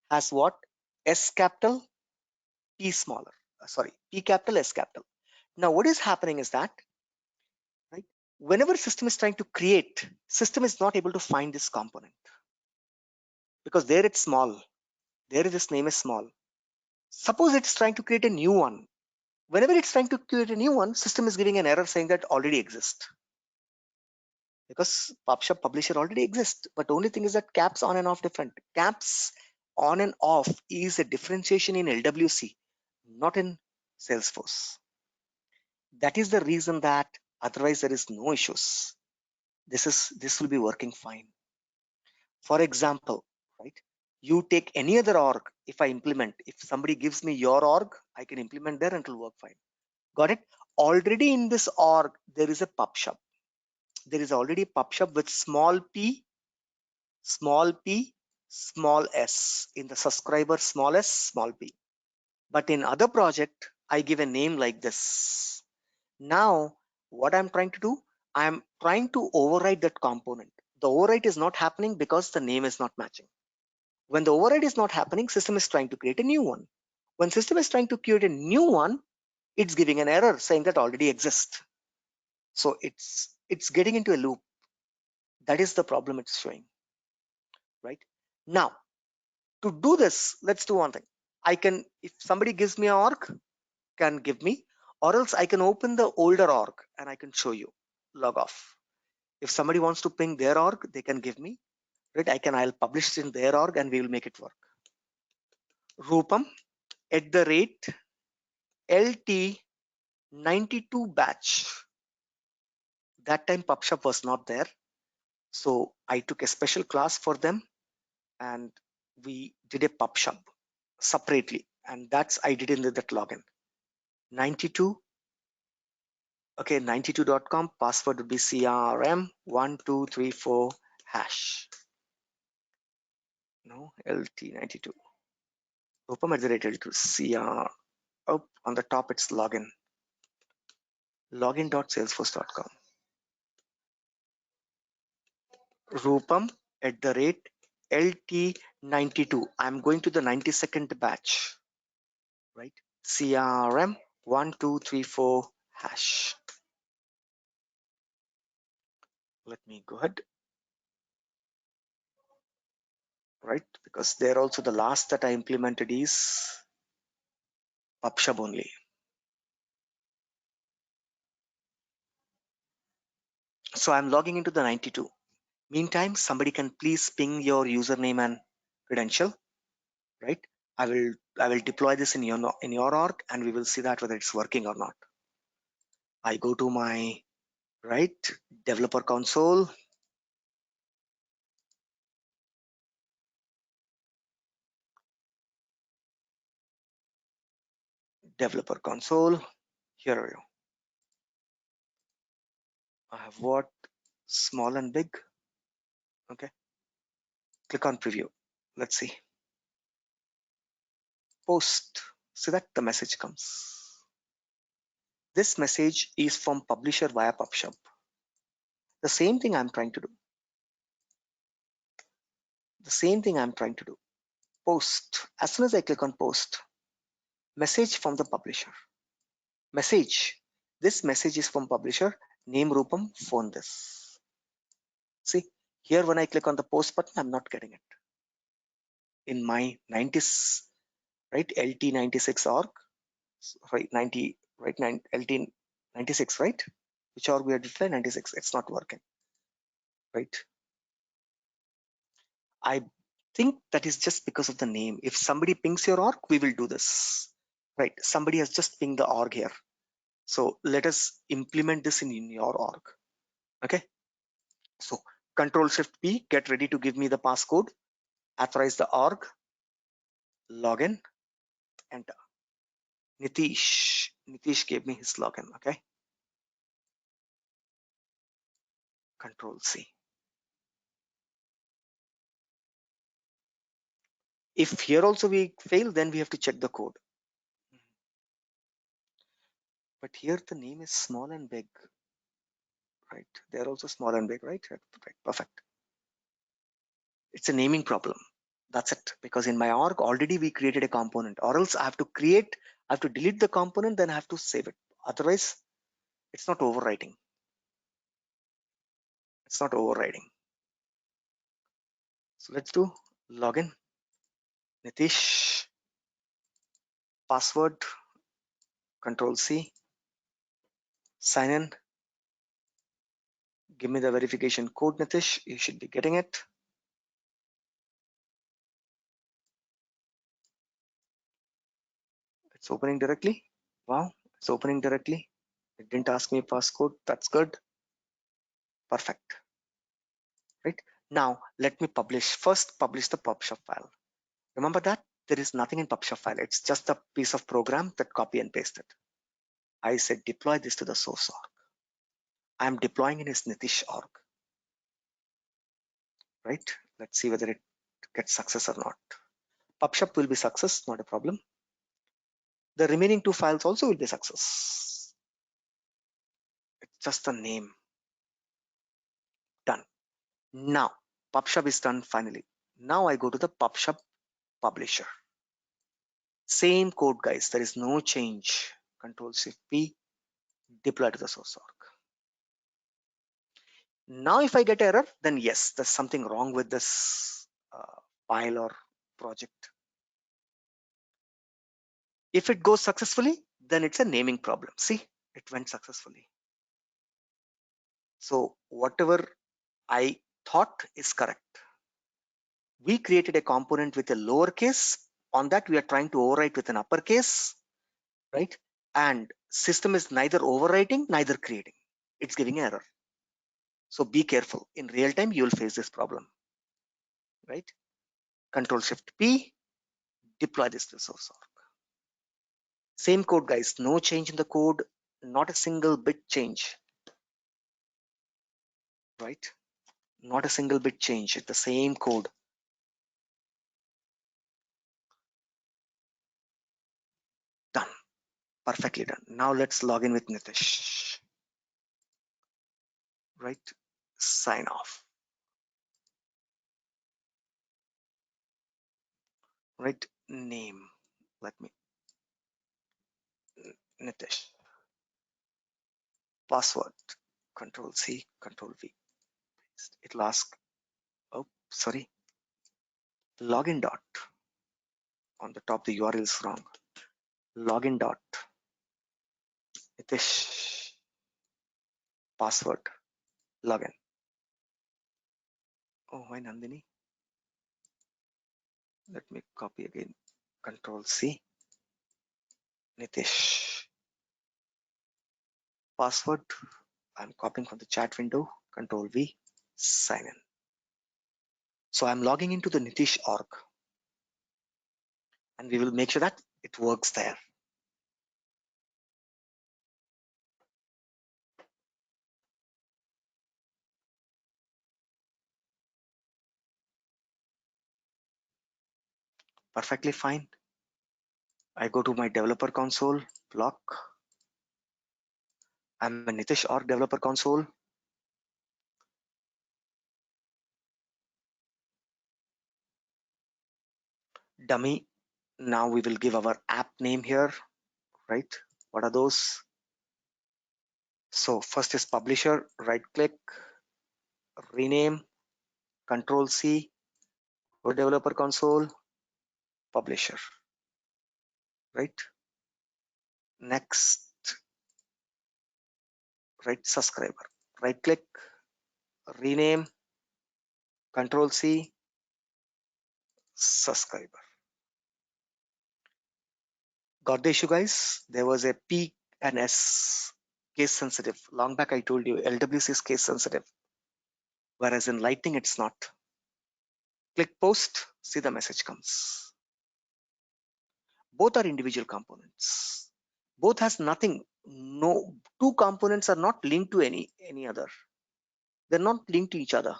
has what? S capital, P smaller. Sorry, P capital, S capital. Now what is happening is that, right? Whenever system is trying to create, system is not able to find this component because there it's small. There this name is small. Suppose it's trying to create a new one. Whenever it's trying to create a new one, system is giving an error saying that already exists. Because PubSub publisher already exists. But the only thing is that caps on and off different. Caps on and off is a differentiation in LWC, not in Salesforce. That is the reason that otherwise there is no issues. This will be working fine. For example, right? You take any other org. If I implement, if somebody gives me your org, I can implement there and it will work fine. Got it? Already in this org, there is a PubSub. There is already PubSub with small p, small s. In the subscriber, small s, small p. But in other project, I give a name like this. Now, what I'm trying to do, I'm trying to override that component. The override is not happening because the name is not matching. When the override is not happening, system is trying to create a new one. When system is trying to create a new one, it's giving an error saying that already exists. So it's getting into a loop. That is the problem it's showing, right? Now, to do this, let's do one thing. I can, if somebody gives me an org, can give me, or else I can open the older org and I can show you, log off. If somebody wants to ping their org, they can give me, right? I'll publish it in their org and we will make it work. Rupam @LT92 batch. That time PubSub was not there. So I took a special class for them and we did a PubSub separately. And that's I did in that login. 92. Okay, 92.com. Password would be CRM1234#. No, LT92. Rupam @LT CR. Oh, on the top it's login. Login.salesforce.com. Rupam @LT92. I'm going to the 92nd batch, right? CRM1234#. Let me go ahead, right? Because there also the last that I implemented is PubSub only. So I'm logging into the 92. Meantime, somebody can please ping your username and credential, right? I will deploy this in your org and we will see that whether it's working or not. I go to my developer console. Developer console. Here are you. I have what? Small and big. Okay. Click on preview. Let's see. Post. See that the message comes. This message is from publisher via PubSub. The same thing I'm trying to do. Post. As soon as I click on post, message from the publisher. Message. This message is from publisher. Name Rupam, phone this. See, here when I click on the post button, I'm not getting it. In my 90s, right, LT96 org, right, 90, right, LT96, right? Which org we have declared? 96. It's not working, right? I think that is just because of the name. If somebody pings your org, we will do this, right? Somebody has just pinged the org here. So let us implement this in your org. Okay. So Control Shift P, get ready to give me the passcode, authorize the org, login, enter. Nitish gave me his login. Okay. Control C. If here also we fail, then we have to check the code. But here the name is small and big, right? They're also small and big, right? Right. Perfect. It's a naming problem. That's it. Because in my org already we created a component, or else I have to delete the component, then I have to save it. Otherwise, it's not overwriting. It's not overriding. So let's do login, Nitish, password, Control C, sign in. Give me the verification code, Nitish. You should be getting it. It's opening directly. Wow, it's opening directly. It didn't ask me passcode. That's good. Perfect. Right now, let me first publish the PubSub file. Remember that there is nothing in PubSub file. It's just a piece of program that copy and paste it. I said deploy this to the source org. I'm deploying in his Nitish org. Right? Let's see whether it gets success or not. PubSub will be success, not a problem. The remaining two files also will be success. It's just a name. Done. Now, PubSub is done finally. Now I go to the PubSub publisher. Same code, guys. There is no change. Control Shift P, deploy to the source org. Now, if I get error, then yes, there's something wrong with this file or project. If it goes successfully, then it's a naming problem. See, it went successfully. So whatever I thought is correct. We created a component with a lowercase. On that, we are trying to overwrite with an uppercase, right? And system is neither overwriting, neither creating. It's giving error. So be careful. In real time, you will face this problem, right? Control Shift P, deploy this to source org. Same code, guys. No change in the code, not a single bit change, right? Not a single bit change. It's the same code. Done. Perfectly done. Now let's log in with Nitish. Right? Sign off. Right? Name. Let me. Nitish. Password. Control C, Control V. It'll ask. Oh, sorry. Login dot. On the top, the URL is wrong. Login dot. Nitish. Password. Login. Oh, why Nandini? Let me copy again. Control C. Nitish. Password. I'm copying from the chat window. Control V. Sign in. So I'm logging into the Nitish org. And we will make sure that it works there. Perfectly fine. I go to my developer console, block. I'm a Nitish org developer console. Dummy. Now we will give our app name here, right? What are those? So first is publisher, right click, rename, Control C, go developer console, publisher, right? Next, right? Subscriber. Right click, rename, Control C, subscriber. Got the issue, guys? There was a P and S, case sensitive. Long back I told you LWC is case sensitive, whereas in Lightning it's not. Click post, see the message comes. Both are individual components. Both has nothing. No, two components are not linked to any other. They're not linked to each other.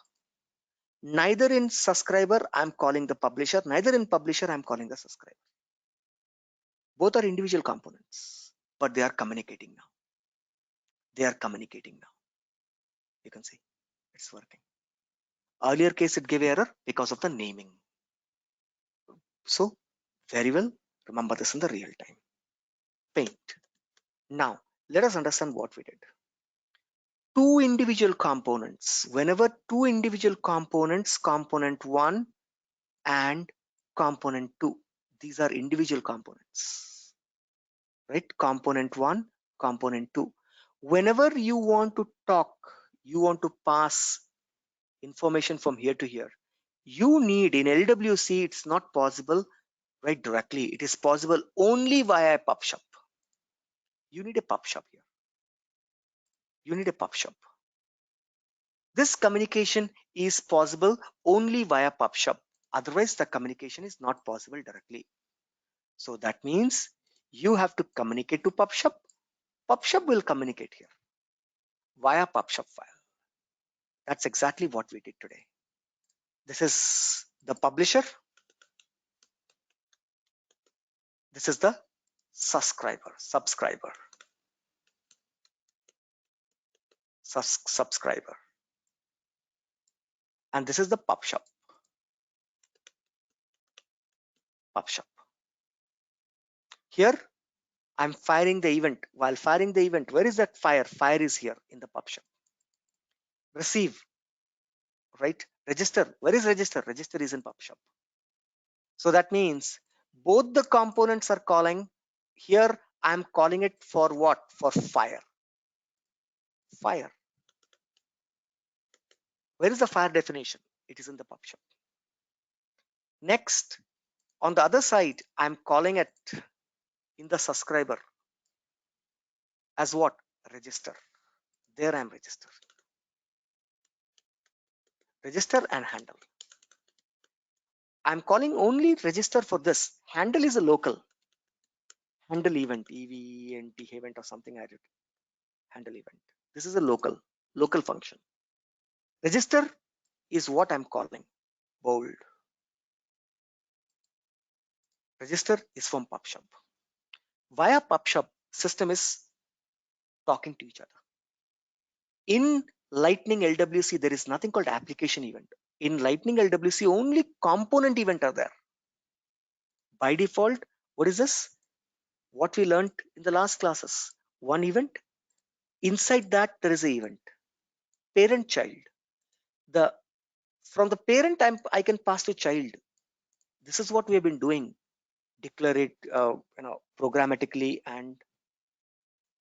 Neither in subscriber I'm calling the publisher, neither in publisher I'm calling the subscriber. Both are individual components, but they are communicating now. They are communicating now. You can see it's working. Earlier case it gave error because of the naming. So very well, remember this in the real time. Paint. Now let us understand what we did. Two individual components. Whenever two individual components, component 1 and component 2, these are individual components, right? Component 1, component 2. Whenever you want to talk, you want to pass information from here to here, you need in LWC, it's not possible right directly. It is possible only via PubSub. You need a PubSub here. You need a PubSub. This communication is possible only via PubSub. Otherwise, the communication is not possible directly. So that means you have to communicate to PubSub. PubSub will communicate here via PubSub file. That's exactly what we did today. This is the publisher. This is the subscriber. And this is the PubSub. Here I'm firing the event. While firing the event, where is that fire? Fire is here in the PubSub. Receive, right? Register. Where is register? Register is in PubSub. So that means both the components are calling. Here I'm calling it for what? For fire. Fire. Where is the fire definition? It is in the PubSub. Next, on the other side, I'm calling it in the subscriber as what? Register. There I'm register. Register and handle. I'm calling only register for this. Handle is a local. Handle event, event event or something I did. Handle event. This is a local function. Register is what I'm calling. Bold. Register is from PubSub. Via PubSub, system is talking to each other. In Lightning LWC, there is nothing called application event. In Lightning LWC, only component event are there. By default, what is this? What we learned in the last classes. One event. Inside that, there is an event. Parent child. From the parent, I can pass to child. This is what we have been doing. Declare it, programmatically and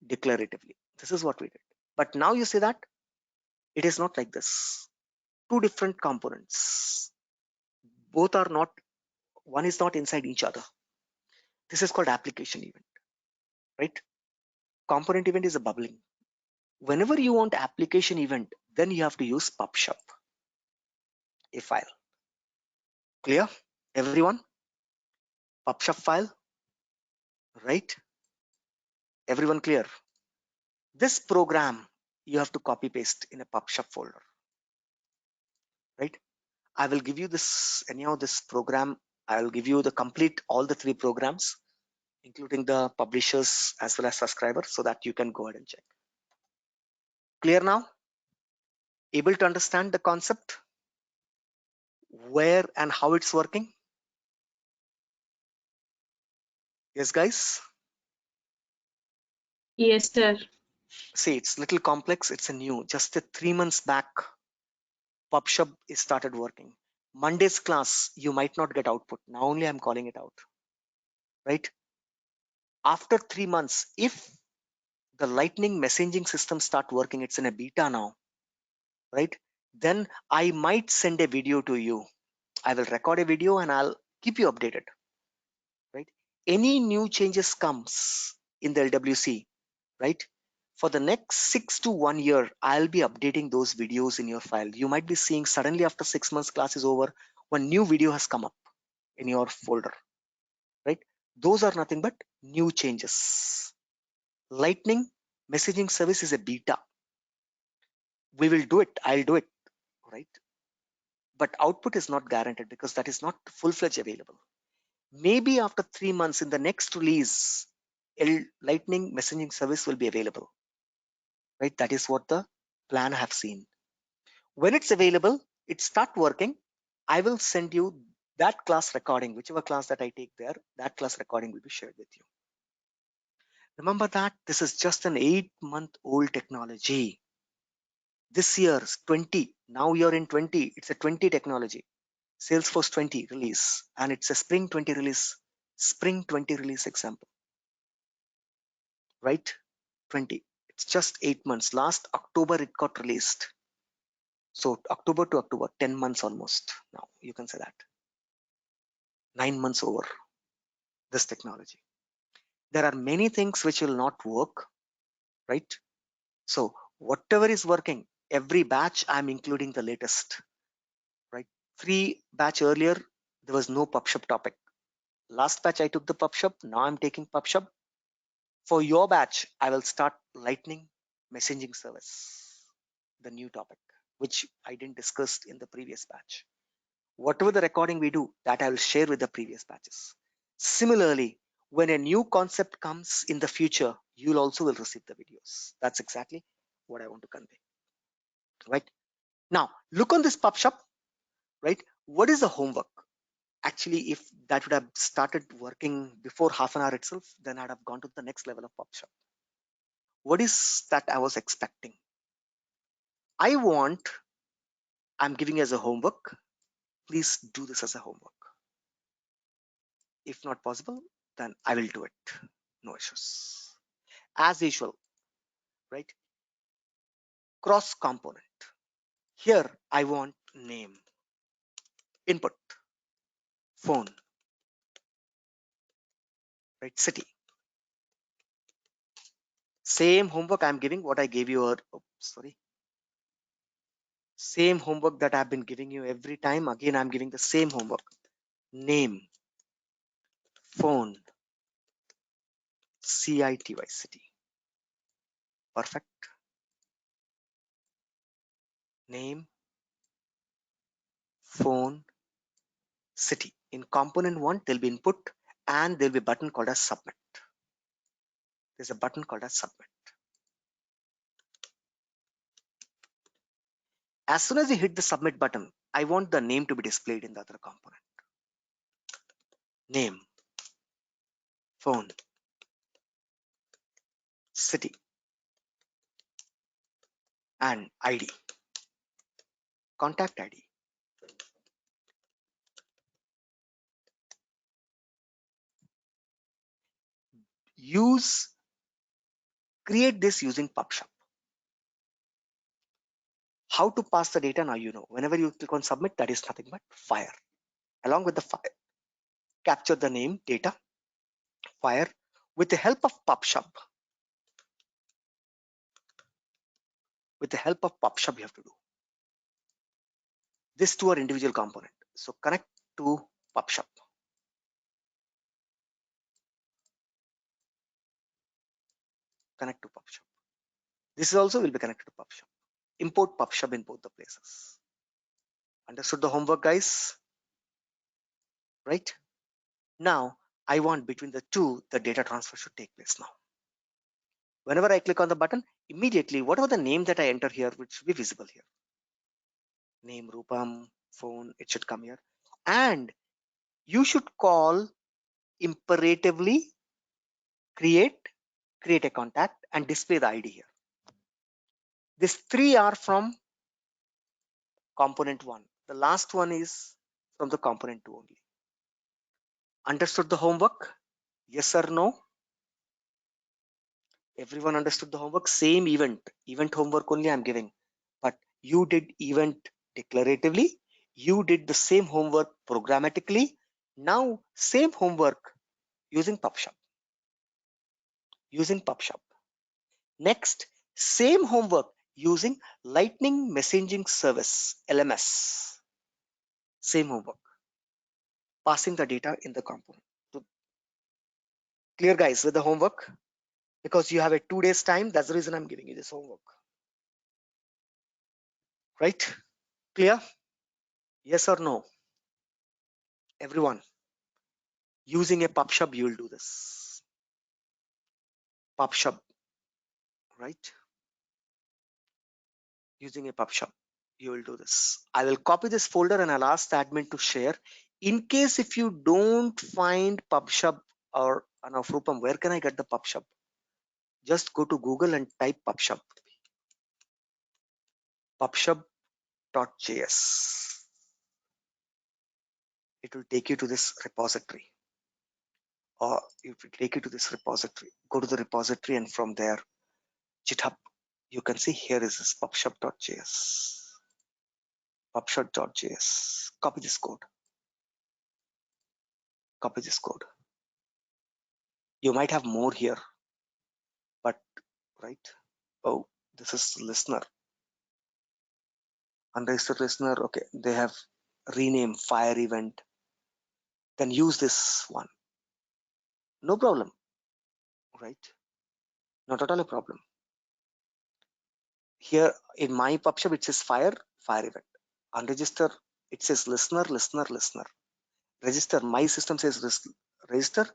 declaratively. This is what we did. But now you see that it is not like this. Two different components. Both are not. One is not inside each other. This is called application event, right? Component event is a bubbling. Whenever you want application event, then you have to use PubSub, a file. Clear, everyone? PubSub file, right? Everyone clear? This program you have to copy paste in a PubSub folder, right? I will give you this, anyhow, this program. I will give you the complete, all the 3 programs, including the publishers as well as subscribers, so that you can go ahead and check. Clear now? Able to understand the concept? Where and how it's working? Yes, guys? Yes, sir. See, it's little complex. It's a new, just 3 months back, PubSub is started working. Monday's class, you might not get output. Now only I'm calling it out, right? After 3 months, if the lightning messaging system start working, it's in a beta now, right? Then I might send a video to you. I will record a video and I'll keep you updated, right? Any new changes comes in the LWC, right? For the next 6 to 1 year, I'll be updating those videos in your file. You might be seeing suddenly after 6 months class is over, one new video has come up in your folder, right? Those are nothing but new changes. Lightning messaging service is a beta. We will do it. I'll do it, right? But output is not guaranteed because that is not full-fledged available. Maybe after 3 months in the next release, Lightning messaging service will be available, right? That is what the plan I have seen. When it's available, it start working. I will send you that class recording, whichever class that I take there, that class recording will be shared with you. Remember that this is just an 8-month-old technology. This year's 20, now you're in 20, it's a 20 technology. Salesforce 20 release, and it's a Spring 20 release, Spring 20 release example, right? 20. It's just 8 months. Last October it got released. So October to October, 10 months almost. Now you can say that. 9 months over this technology. There are many things which will not work, right? So whatever is working, every batch I'm including the latest, right? 3 batch earlier, there was no PubSub topic. Last batch I took the PubSub, now I'm taking PubSub. For your batch, I will start Lightning messaging service, the new topic, which I didn't discuss in the previous batch. Whatever the recording we do, that I will share with the previous batches. Similarly, when a new concept comes in the future, you'll also will receive the videos. That's exactly what I want to convey, right? Now, look on this PubSub, right? What is the homework? Actually, if that would have started working before half an hour itself, then I'd have gone to the next level of PubSub. What is that I was expecting? I'm giving as a homework. Please do this as a homework. If not possible, then I will do it. No issues. As usual, right? Cross component. Here I want name, input, phone, right? City. Same homework I'm giving what I gave you. Same homework that I've been giving you every time. Again, I'm giving the same homework. Name, phone, CITY, city. Perfect. Name, phone, city. In component 1, there'll be input and there'll be a button called as submit. There's a button called as submit. As soon as you hit the submit button, I want the name to be displayed in the other component. Name, phone, city, and ID, contact ID. Create this using PubSub. How to pass the data now you know. Whenever you click on submit, that is nothing but fire. Along with the fire, capture the name, data, fire. With the help of PubSub, you have to do. These two are individual component. So connect to PubSub. Connect to PubSub. This also will be connected to PubSub. Import PubSub in both the places. Understood the homework, guys? Right? Now, I want between the two, the data transfer should take place now. Whenever I click on the button, immediately, whatever the name that I enter here, which should be visible here. Name, Rupam, phone, it should come here. And you should call imperatively create a contact and display the ID here. These 3 are from component 1. The last one is from the component 2 only. Understood the homework? Yes or no? Everyone understood the homework? Same event homework only I'm giving, but you did event declaratively, you did the same homework programmatically. Now same homework using PubSub. Next, same homework using Lightning Messaging Service, LMS. Same homework, passing the data in the component. So, clear guys with the homework? Because you have a 2 days time, that's the reason I'm giving you this homework. Right? Clear? Yes or no? Everyone, using a PubSub, you will do this. PubSub, right? Using a PubSub, you will do this. I will copy this folder and I'll ask the admin to share. In case if you don't find PubSub or Rupam, where can I get the PubSub? Just go to Google and type PubSub. PubSub.js. It will take you to this repository. Or it will take you to this repository. Go to the repository and from there, GitHub. You can see here is this PubSub.js. PubSub.js. Copy this code. Copy this code. You might have more here, but right. Oh, this is listener. Unregistered listener. Okay, they have rename fire event. Then use this one. No problem. Right? Not at all a problem. Here in my PubSub, it says fire event. Unregister, it says listener. Register, my system says register.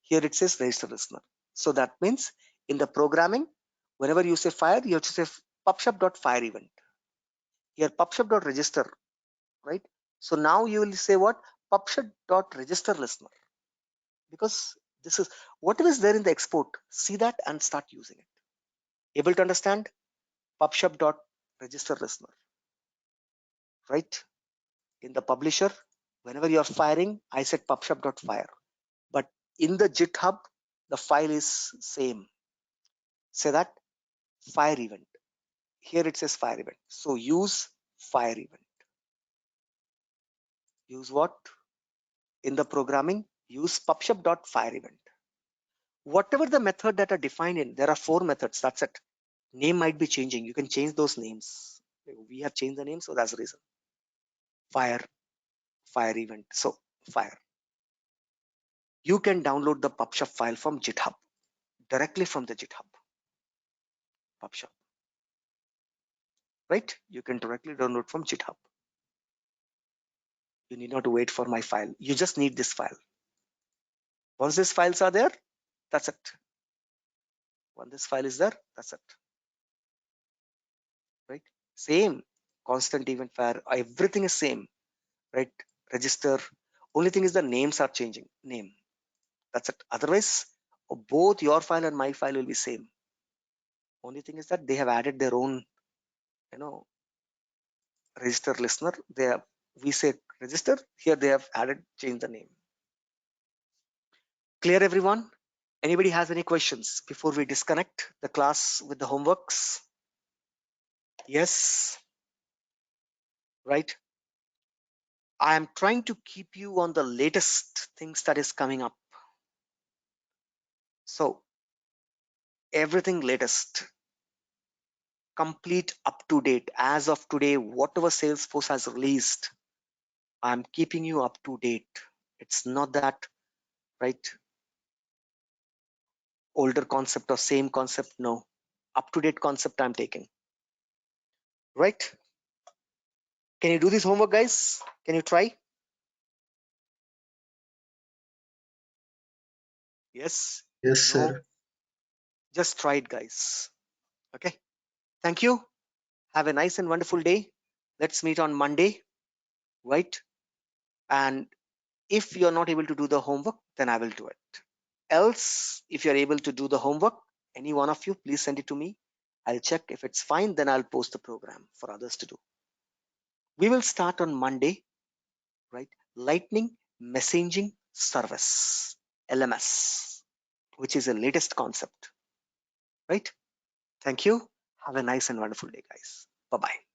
Here it says register listener. So that means in the programming, whenever you say fire, you have to say PubSub.fire event. Here PubSub.register, right? So now you will say what? PubSub.register listener. Because this is whatever is there in the export, see that and start using it. Able to understand? PubSub.register listener, right? In the publisher, whenever you are firing, I said PubSub.fire. But in the GitHub, the file is same. Say that fire event. Here it says fire event. So use fire event. Use what? In the programming, use PubSub.fire event. Whatever the method that are defined in, there are 4 methods. That's it. Name might be changing. You can change those names. We have changed the name, so that's the reason. Fire event. So fire. You can download the PubSub file from GitHub, directly from the GitHub. PubSub. Right? You can directly download from GitHub. You need not wait for my file. You just need this file. Once these files are there, that's it. Once this file is there, that's it. Right? Same constant event fire, everything is same, right? Register. Only thing is the names are changing. Name. That's it. Otherwise, both your file and my file will be same. Only thing is that they have added their own, register listener. They have, we say register. Here they have changed the name. Clear, everyone? Anybody has any questions before we disconnect the class with the homeworks? Yes. Right. I am trying to keep you on the latest things that is coming up. So everything latest, complete, up to date. As of today, whatever Salesforce has released, I'm keeping you up to date. It's not that, right, older concept or same concept. No, up to date concept I'm taking. Right? Can you do this homework, guys? Can you try? Yes? Yes, No? sir. Just try it, guys. Okay. Thank you. Have a nice and wonderful day. Let's meet on Monday, right? And if you're not able to do the homework, then I will do it. Else, if you're able to do the homework, any one of you, please send it to me. I'll check. If it's fine, then I'll post the program for others to do. We will start on Monday, right? Lightning Messaging Service, LMS, which is the latest concept, right? Thank you. Have a nice and wonderful day, guys. Bye-bye.